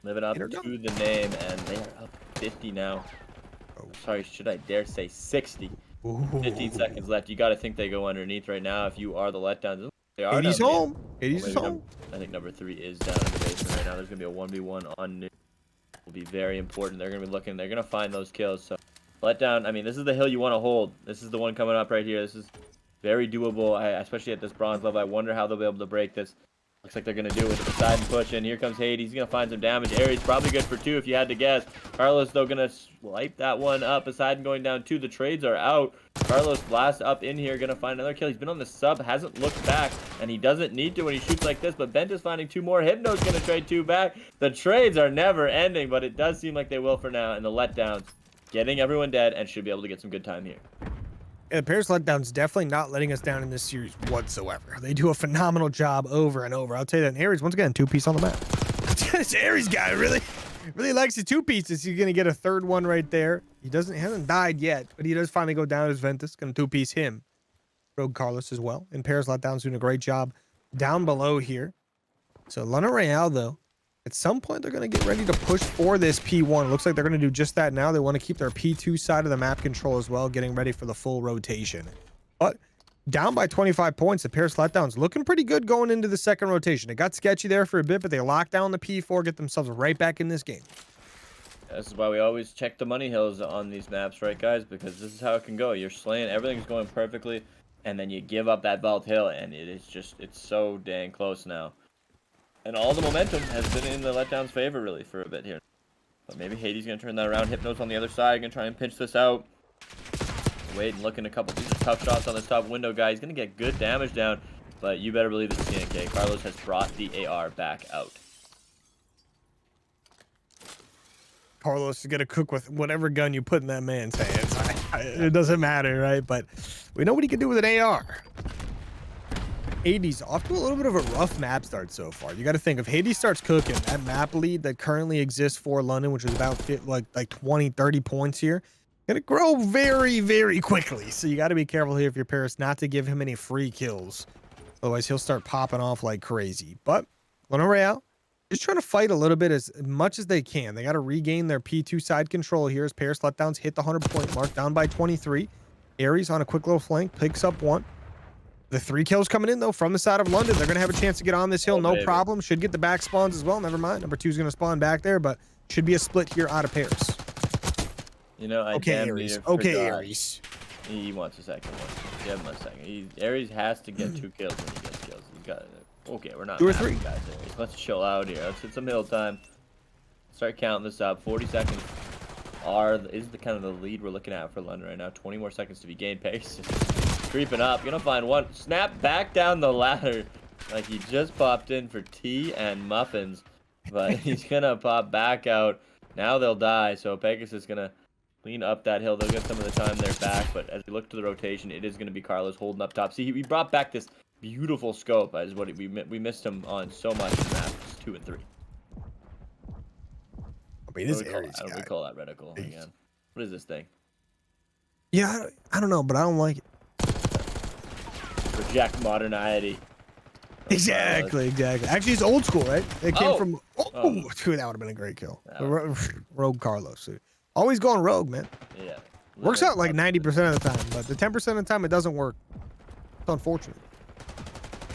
Living up to the name, and they are up 50 now. Oh. Sorry, should I dare say 60? Ooh. 15 seconds left. You got to think they go underneath right now if you are the letdowns. They are. Hades home. Hades is home. I think number 3 is down in the basement right now. There's going to be a 1v1 on new. Will be very important. They're going to be looking. They're going to find those kills. So letdown, I mean, this is the hill you want to hold. This is the one coming up right here. This is very doable, especially at this bronze level. I wonder how they'll be able to break this. Looks like they're going to do it with the Poseidon push, and here comes Hades. He's going to find some damage. Ares probably good for 2 if you had to guess. Carlos, though, going to swipe that one up. Poseidon going down 2. The trades are out. Carlos blasts up in here, going to find another kill. He's been on the sub, hasn't looked back, and he doesn't need to when he shoots like this, but Bent is finding 2 more. Hypno's going to trade 2 back. The trades are never ending, but it does seem like they will for now, and the letdowns getting everyone dead and should be able to get some good time here. Yeah, Paris letdown's definitely not letting us down in this series whatsoever. They do a phenomenal job over and over. I'll tell you that. And Ares, once again, 2-piece on the map. This Ares guy really likes the 2 pieces. He's gonna get a 3rd one right there. He hasn't died yet, but he does finally go down as Ventus. Gonna 2-piece him. Rogue Carlos as well. And Paris letdown's doing a great job down below here. So London Royale, though, at some point they're gonna get ready to push for this P1. It looks like they're gonna do just that now. They want to keep their P2 side of the map control as well, getting ready for the full rotation. But down by 25 points. The Paris Letdowns looking pretty good going into the second rotation. It got sketchy there for a bit, but they locked down the P4, get themselves right back in this game. This is why we always check the money hills on these maps, right, guys? Because this is how it can go. You're slaying, everything's going perfectly, and then you give up that vault hill, and it's so dang close now. And all the momentum has been in the Letdown's favor, really, for a bit here. But maybe Hades going to turn that around. Hypno's on the other side, going to try and pinch this out. Wait and looking a couple. These are tough shots on this top window, guy. He's going to get good damage down, but you better believe it's TNK. Carlos has brought the AR back out. Carlos is going to cook with whatever gun you put in that man's hands. It doesn't matter, right? But we know what he can do with an AR. Hades off to a little bit of a rough map start so far. You got to think, if Hades starts cooking, that map lead that currently exists for London, which is about like 20, 30 points here, going to grow very, very quickly. So you got to be careful here if you're Paris not to give him any free kills. Otherwise, he'll start popping off like crazy. But Royale just trying to fight a little bit as much as they can. They got to regain their P2 side control here as Paris Letdowns hit the 100-point mark, down by 23. Aries on a quick little flank, picks up one. The 3 kills coming in, though, from the side of London. They're going to have a chance to get on this hill, no problem. Should get the back spawns as well. Never mind. Number 2 is going to spawn back there, but should be a split here out of Paris. You know, I okay, Aries. Okay, Aries. He wants a second one. Give him a second. Aries has to get 2 kills when he gets kills. He's got it. Okay, we're not 2 or 3 guys. Let's chill out here. Let's hit some hill time. Start counting this up. 40 seconds is the kind of the lead we're looking at for London right now. 20 more seconds to be gained. Pace creeping up. Gonna find one. Snap back down the ladder like he just popped in for tea and muffins, but he's gonna pop back out. Now they'll die. So Pegasus is gonna lean up that hill. They'll get some of the time there back, but as we look to the rotation, it is gonna be Carlos holding up top. See, he brought back this beautiful scope, is what we missed him on so much in maps 2 and 3. I mean, this Aries guy. We call that reticle again. What is this thing? Yeah, I don't know, but I don't like it. Project modernity. Exactly. Actually, it's old school, right? It came from. Dude, that would have been a great kill. Rogue Carlos. Always going rogue, man. Yeah. Works out like 90% of the time, but the 10% of the time it doesn't work. It's unfortunate.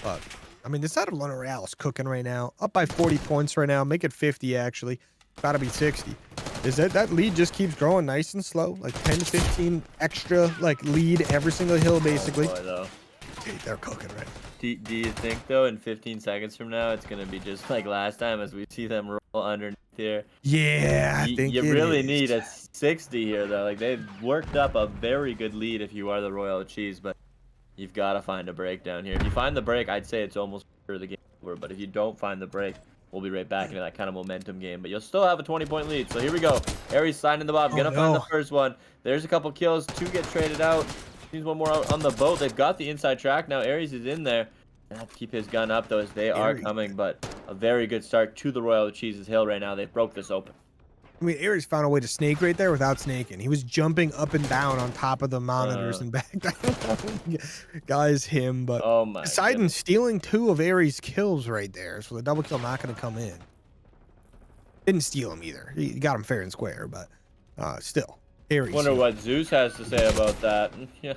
But I mean, this side of Royale is cooking right now. Up by 40 points right now. Make it 50 actually. Gotta be 60. Is that lead just keeps growing nice and slow, like 10 to 15 extra like lead every single hill basically. Oh boy, though. Dude, they're cooking right. Do you think though in 15 seconds from now it's gonna be just like last time as we see them roll underneath here? Yeah, I think you really need a 60 here though. Like they've worked up a very good lead if you are the Royal Cheese, but you've got to find a breakdown here. If you find the break, I'd say it's almost sure the game over. But if you don't find the break, we'll be right back into that kind of momentum game. But you'll still have a 20-point lead. So here we go. Aries signing the bomb. Gonna find the first one. There's a couple kills. 2 get traded out. Needs one more out on the boat. They've got the inside track. Now Aries is in there. Gonna have to keep his gun up though as they are coming. But a very good start to the Royal Cheese's hill right now. They broke this open. I mean, Aries found a way to snake right there without snaking. He was jumping up and down on top of the monitors and back down. Guys, him, but oh my Poseidon stealing 2 of Aries' kills right there. So the double kill not going to come in. Didn't steal him either. He got him fair and square, but still. Aries. Wonder what Zeus has to say about that. Yeah.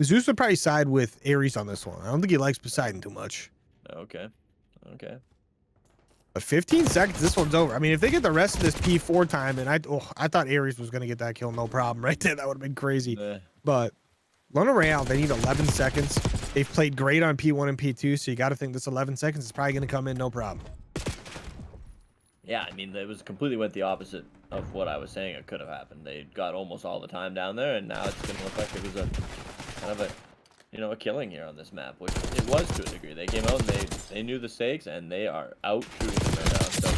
Zeus would probably side with Aries on this one. I don't think he likes Poseidon too much. Okay. But 15 seconds, this one's over. I mean, if they get the rest of this P4 time, and I thought Aries was going to get that kill, no problem right there. That would have been crazy. But Royale, they need 11 seconds. They've played great on P1 and P2, so you got to think this 11 seconds is probably going to come in, no problem. Yeah, I mean, it completely went the opposite of what I was saying it could have happened. They got almost all the time down there, and now it's going to look like it was a kind of a a killing here on this map, which it was to a degree. They came out and they knew the stakes, and they are out shooting them right now. So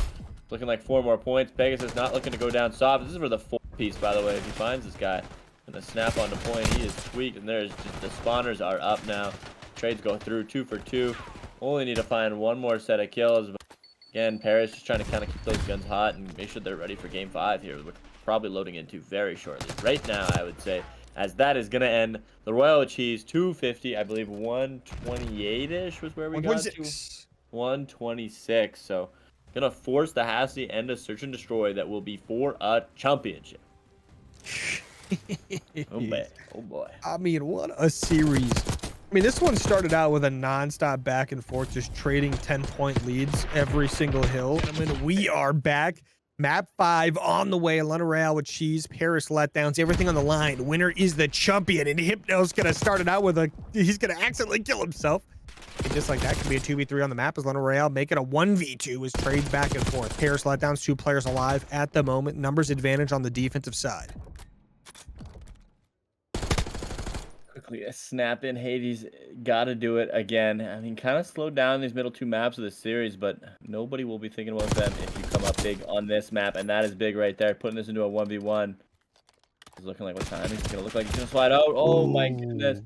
looking like 4 more points. Pegasus not looking to go down soft. This is for the 4th piece, by the way. If he finds this guy and the snap on the point, he is tweaked, and there's just the spawners are up now. Trades go through 2 for 2. Only need to find 1 more set of kills. But again, Paris just trying to kind of keep those guns hot and make sure they're ready for game 5 here. We're probably loading into very shortly. Right now, I would say, as that is going to end the Royal Cheese 250, I believe 128-ish was where we got to. 126. So going to force the Hasty and a search and destroy that will be for a championship. Oh boy. Oh boy. I mean, what a series. I mean, this one started out with a non-stop back and forth, just trading 10-point leads every single hill. Gentlemen, we are back. Map 5 on the way. Royale with cheese, Paris letdowns, everything on the line. Winner is the champion, and Hypno's gonna start it out with he's gonna accidentally kill himself. And just like that, could be a 2v3 on the map as Royale make it a 1v2 as trades back and forth. Paris letdowns, 2 players alive at the moment. Numbers advantage on the defensive side. Quickly a snap in. Hades got to do it again. I mean, kind of slowed down these middle 2 maps of the series, but nobody will be thinking about them if you come up big on this map, and that is big right there. Putting this into a 1v1. It's looking like what time is gonna look like it's gonna slide out. Oh my goodness.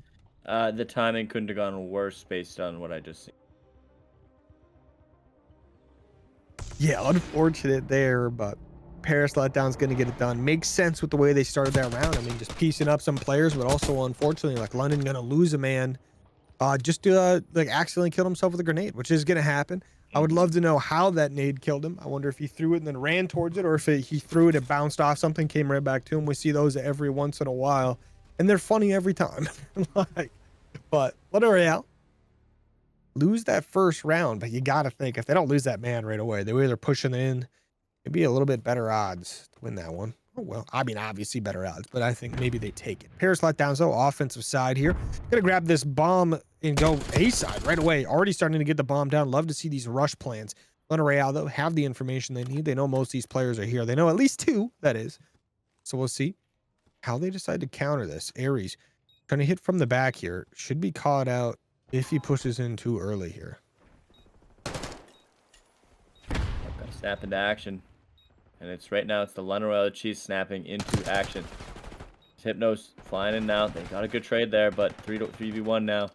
The timing couldn't have gone worse based on what I just seen. Yeah, unfortunate there, but Paris letdown's going to get it done. Makes sense with the way they started that round. I mean, just piecing up some players, but also unfortunately, like London going to lose a man. Just to like accidentally kill himself with a grenade, which is going to happen. I would love to know how that nade killed him. I wonder if he threw it and then ran towards it, or if he threw it, it bounced off something, came right back to him. We see those every once in a while, and they're funny every time. Like, but Royale lose that first round, but you got to think if they don't lose that man right away, they were either pushing in. It'd be a little bit better odds to win that one. Oh, well, I mean, obviously better odds, but I think maybe they take it. Paris letdowns, though, offensive side here. Gonna grab this bomb and go A side right away. Already starting to get the bomb down. Love to see these rush plans. Royale, though, have the information they need. They know most of these players are here. They know at least 2, that is. So we'll see how they decide to counter this. Ares trying to hit from the back here. Should be caught out if he pushes in too early here. Got to snap into action. And it's right now, it's the Royale cheese snapping into action. Hypno's flying in now. They got a good trade there, but 3v1 now.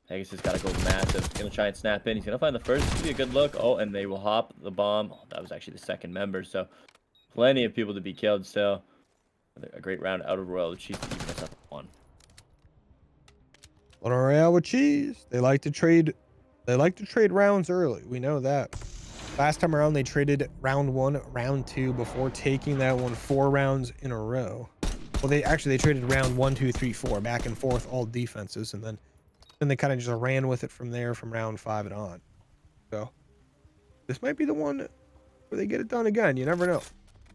Pegasus got to go massive. He's going to try and snap in. He's going to find the first. It's going to be a good look. Oh, and they will hop the bomb. Oh, that was actually the second member, so plenty of people to be killed still. A great round out of Royale cheese to even us up 1. Royale with cheese. They like to trade rounds early. We know that. Last time around, they traded round 1, round 2 before taking that one 4 rounds in a row. Well, they traded round 1, 2, 3, 4 back and forth, all defenses, and then they kind of just ran with it from there from round 5 and on. So this might be the one where they get it done again. You never know.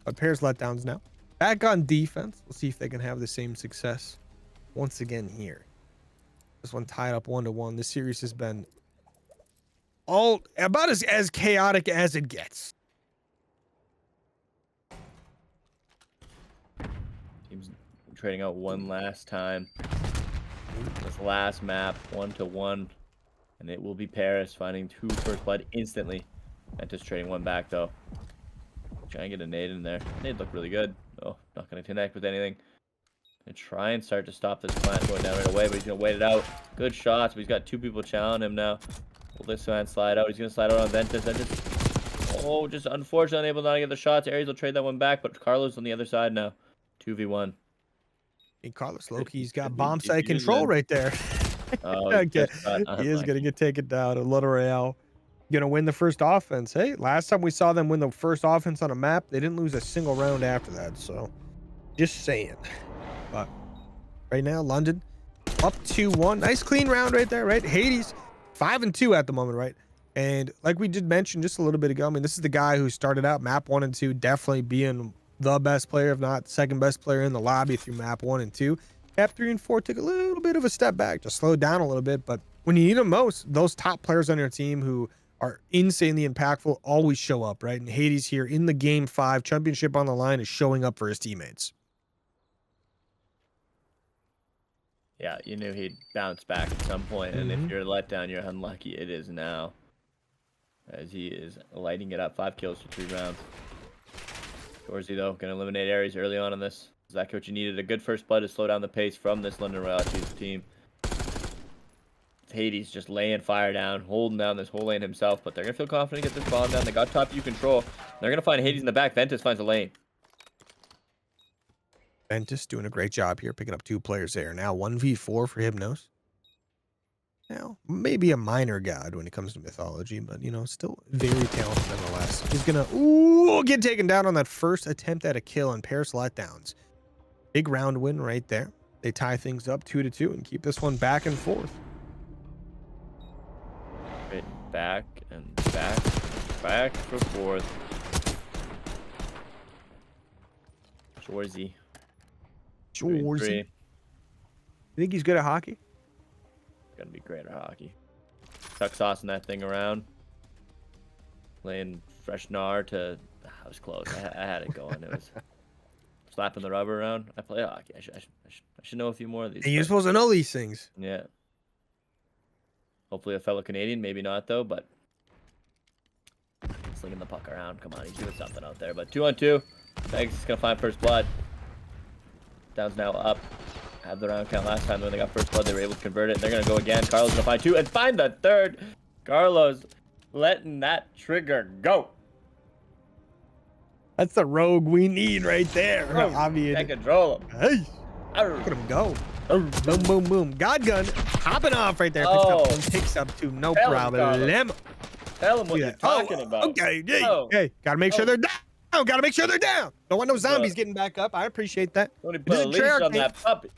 But Paris letdowns now. Back on defense. We'll see if they can have the same success once again here. This one tied up 1-1. This series has been all about as chaotic as it gets. Teams trading out one last time. This last map, 1-1, and it will be Paris finding 2 first blood instantly. And just trading 1 back though. Try and get a nade in there. Nade looked really good. Oh, not gonna connect with anything. And try and start to stop this plant going down right away, but he's gonna wait it out. Good shots, but he's got 2 people challenging him now. Will this man slide out? He's gonna slide out on Ventus. Oh, just unfortunately unable to get the shots. Ares will trade that one back, but Carlos on the other side now. 2v1. And Carlos Loki's got bomb site control right there. Oh, okay. He is gonna get taken down. Royale gonna win the first offense. Hey, last time we saw them win the first offense on a map, they didn't lose a single round after that. So, just saying. But right now, London up 2-1. Nice clean round right there, right? Hades 5-2 at the moment, right? And like we did mention just a little bit ago, I mean, this is the guy who started out map 1 and 2, definitely being the best player, if not second best player in the lobby through map 1 and 2. Map 3 and 4 took a little bit of a step back, just slowed down a little bit. But when you need them most, those top players on your team who are insanely impactful always show up, right? And Hades here in the game 5, championship on the line, is showing up for his teammates. Yeah, you knew he'd bounce back at some point, and if you're let down, you're unlucky. It is now, as he is lighting it up. 5 kills for 3 rounds. Dorsey, though, going to eliminate Ares early on in this. Exactly what you needed. A good first blood to slow down the pace from this Royale cheese team. Hades just laying fire down, holding down this whole lane himself, but they're going to feel confident to get this bomb down. They got top view control. They're going to find Hades in the back. Ventus finds a lane. Ventus doing a great job here, picking up 2 players there. Now 1v4 for Hypnos. Now, maybe a minor god when it comes to mythology, but, you know, still very talented nonetheless. He's going to get taken down on that first attempt at a kill, and Paris letdowns Big round win right there. They tie things up 2-2 and keep this one back and forth. Right, back and back, back for fourth. Shorzy. Shorzy. You think he's good at hockey? Gonna be great at hockey. Tuck saucing that thing around. Playing fresh gnar to. I was close. I had it going. It was slapping the rubber around. I play hockey. I should know a few more of these. And you're supposed to know these things. Yeah. Hopefully a fellow Canadian. Maybe not though. But slinging the puck around. Come on, he's doing something out there. But 2-on-2. Thanks. He's gonna find first blood. Down's now up. Had the round count last time when they got first blood. They were able to convert it. They're gonna go again. Carlos gonna find 2 and find the third. Carlos letting that trigger go. That's the rogue we need right there. Oh, can't control him. Hey, look at him go. Boom, boom, boom. God gun hopping off right there. Picks up one, picks up 2. No problem. Tell him what you're talking about. Okay, hey, gotta make sure they're down. Gotta make sure they're down. Don't want no zombies getting back up. I appreciate that. Put a leash on that puppy.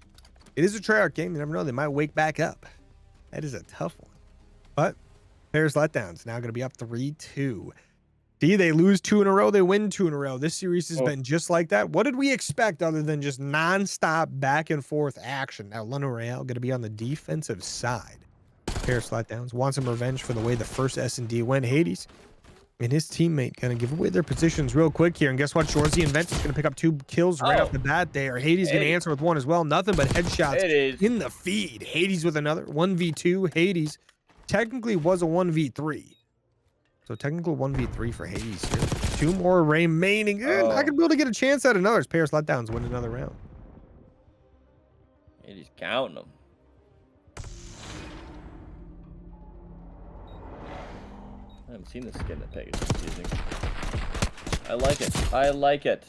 It is a Treyarch game. You never know. They might wake back up. That is a tough one. But Paris Letdowns now going to be up 3-2. See, they lose 2 in a row. They win 2 in a row. This series has been just like that. What did we expect other than just nonstop back and forth action? Now, Royale going to be on the defensive side. Paris Letdowns want some revenge for the way the first S&D went. Hades and his teammate going to give away their positions real quick here. And guess what? Shorzy and Ventus going to pick up 2 kills right off the bat there. Hades going to answer with 1 as well. Nothing but headshots in the feed. Hades with another 1v2. Hades technically was a 1v3. So technical 1v3 for Hades here. 2 more remaining. Not going to be able to get a chance at another. Paris Letdowns win another round. Hades counting them. I haven't seen this skin that Pegasus is using. I like it. I like it.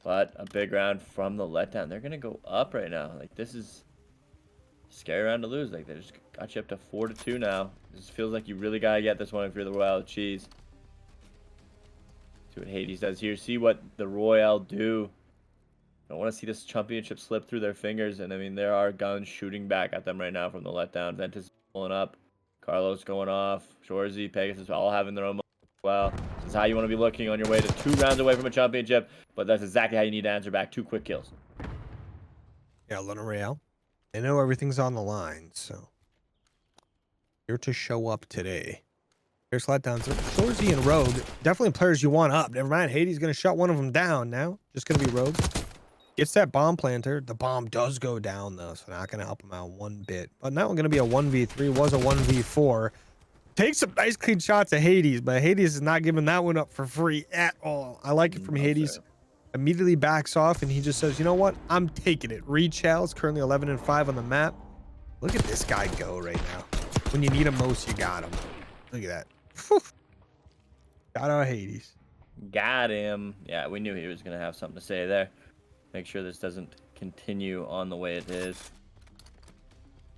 But a big round from the Letdown. They're going to go up right now. Like, this is a scary round to lose. Like, they just got you up to 4-2 now. This feels like you really got to get this one if you're the Royale Cheese. See what Hades does here. See what the Royale do. I don't want to see this championship slip through their fingers. And, I mean, there are guns shooting back at them right now from the Letdown. Ventus pulling up. Carlos going off, Shorzy, Pegasus, all having their own moments as well. This is how you want to be looking on your way to 2 rounds away from a championship, but that's exactly how you need to answer back. 2 quick kills. Yeah, Royale. They know everything's on the line, so here to show up today. Here's Letdowns. Shorzy and Rogue, definitely players you want up. Never mind, Hades going to shut one of them down now. Just going to be Rogue. Gets that bomb planter. The bomb does go down, though, so not going to help him out one bit. But now we're going to be a 1v3. Was a 1v4. Takes some nice clean shots at Hades, but Hades is not giving that one up for free at all. I like it from Hades. Immediately backs off, and he just says, you know what? I'm taking it. Rechall's currently 11-5 on the map. Look at this guy go right now. When you need him most, you got him. Look at that. Whew. Got our Hades. Got him. Yeah, we knew he was going to have something to say there. Make sure this doesn't continue on the way it is.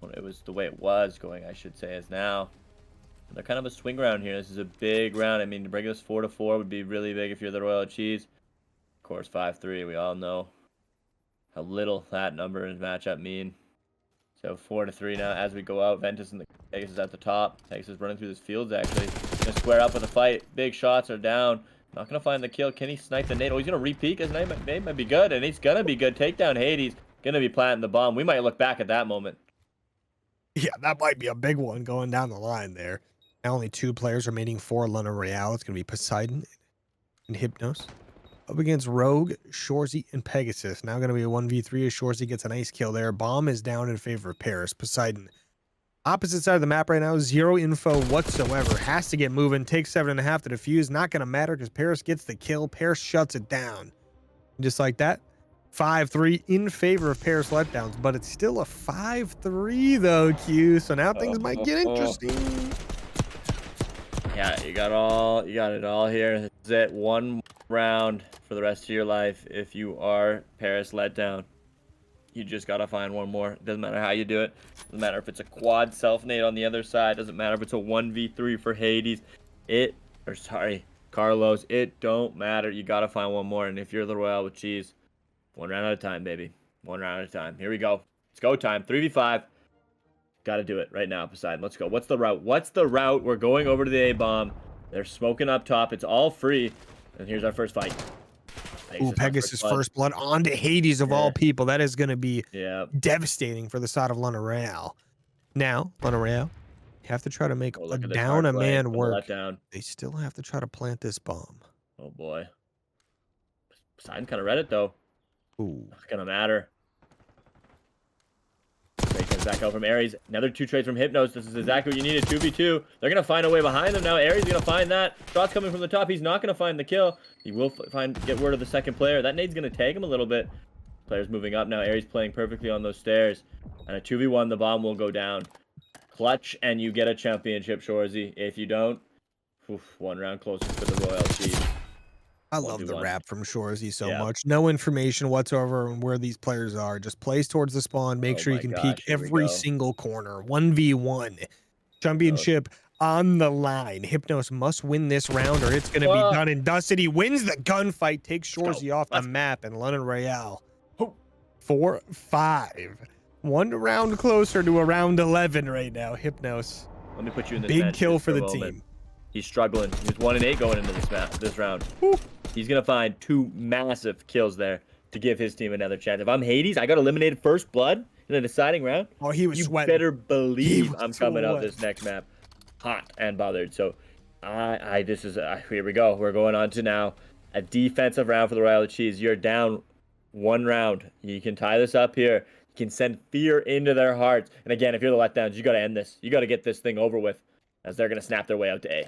Well, it was the way it was going, I should say, is now. They're kind of a swing round here. This is a big round. I mean, to bring this 4-4 would be really big if you're the Royal Cheese. Of course, 5-3. We all know how little that number and matchup mean. So 4-3 now as we go out. Ventus and the Pegasus at the top. Pegasus is running through this fields, actually. Gonna square up with a fight. Big shots are down. Not going to find the kill. Can he snipe the nade? Oh, he's going to re-peek. His nade might be good, and he's going to be good. Takedown Hades. Going to be planting the bomb. We might look back at that moment. Yeah, that might be a big one going down the line there. Now only 2 players remaining for Royale. It's going to be Poseidon and Hypnos. Up against Rogue, Shorzy, and Pegasus. Now going to be a 1v3 as Shorzy gets a nice kill there. Bomb is down in favor of Paris. Poseidon. Opposite side of the map right now, 0 info whatsoever. Has to get moving. Takes 7.5 to defuse. Not going to matter because Paris gets the kill. Paris shuts it down. Just like that. 5-3 in favor of Paris Letdowns. But it's still a 5-3 though, Q. So now things might get interesting. Yeah, you got it all here. This is it. 1 round for the rest of your life if you are Paris Letdown. You just got to find 1 more. Doesn't matter how you do it. Doesn't matter if it's a quad self-nade on the other side. Doesn't matter if it's a 1v3 for Hades. Carlos. It don't matter. You got to find 1 more. And if you're the Royale with Cheese, One round at a time, baby. One round at a time. Here we go. It's go time. 3v5. Got to do it right now, Poseidon. Let's go. What's the route? What's the route? We're going over to the A-bomb. They're smoking up top. It's all free. And here's our first fight. Ooh, Pegasus first blood on to Hades of all people. That is going to be devastating for the side of Royale. Now, Royale, you have to try to make a down a man work. They still have to try to plant this bomb. Oh, boy. Poseidon kind of read it, though. Ooh. Not going to matter. Trade comes back out from Ares. Another 2 trades from Hypnos. This is exactly what you needed. 2v2. They're going to find a way behind them now. Ares is going to find that. Shots coming from the top. He's not going to find the kill. He will get word of the second player. That nade's going to tag him a little bit. Players moving up now. Ares playing perfectly on those stairs. And a 2v1, the bomb will go down. Clutch, and you get a championship, Shorzy. If you don't, one round closer to the Royale Cheese. I love the rap from Shorzy so much. No information whatsoever on where these players are. Just plays towards the spawn. Make sure you can peek every single corner. 1v1. Championship on the line. Hypnos must win this round or it's going to be done and dusted. He wins the gunfight. Takes Shorzy off the map and Royale. 4-5. One round closer to a round 11 right now. Hypnos. Let me put you in this big kill for the team. He's struggling. He was 1-8 going into this round. Woo. He's going to find 2 massive kills there to give his team another chance. If I'm Hades, I got eliminated first blood in the deciding round. Oh, he was sweating. You better believe I'm coming out this next map hot and bothered. So, this is, here we go. We're going on to now a defensive round for the Royale Cheese. You're down 1 round. You can tie this up here. You can send fear into their hearts. And again, if you're the Letdowns, you got to end this. You got to get this thing over with as they're going to snap their way out to A.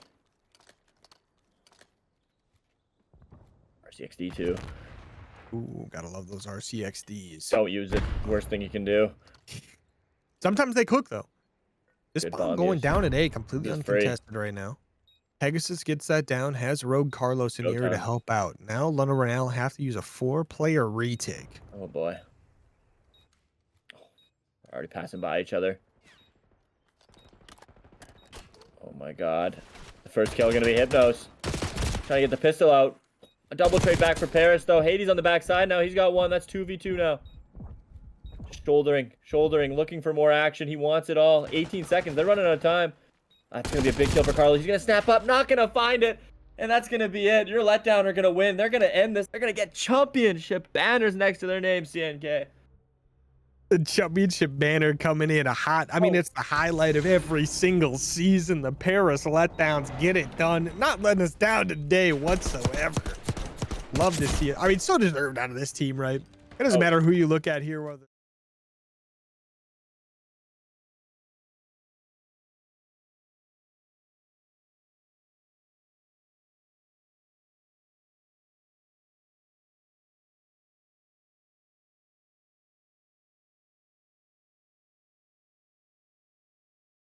RCXD too. Ooh, gotta love those RCXDs. Don't use it. Worst thing you can do. Sometimes they cook though. This bomb going down at A, completely uncontested right now. Pegasus gets that down, has Rogue Carlos in here to help out. Now Royale have to use a 4-player retake. Oh boy. Already passing by each other. Oh my god. The first kill gonna be Hypnos. Trying to get the pistol out. A double trade back for Paris, though. Hades on the backside now. He's got 1. That's 2v2 now. Shouldering, looking for more action. He wants it all. 18 seconds. They're running out of time. That's going to be a big kill for Carlos. He's going to snap up. Not going to find it. And that's going to be it. Your Letdown are going to win. They're going to end this. They're going to get championship banners next to their name, CNK. The championship banner coming in hot. I mean, it's the highlight of every single season. The Paris Letdowns get it done. Not letting us down today whatsoever. Love to see it. I mean, so deserved out of this team, right? It doesn't matter who you look at here. Whether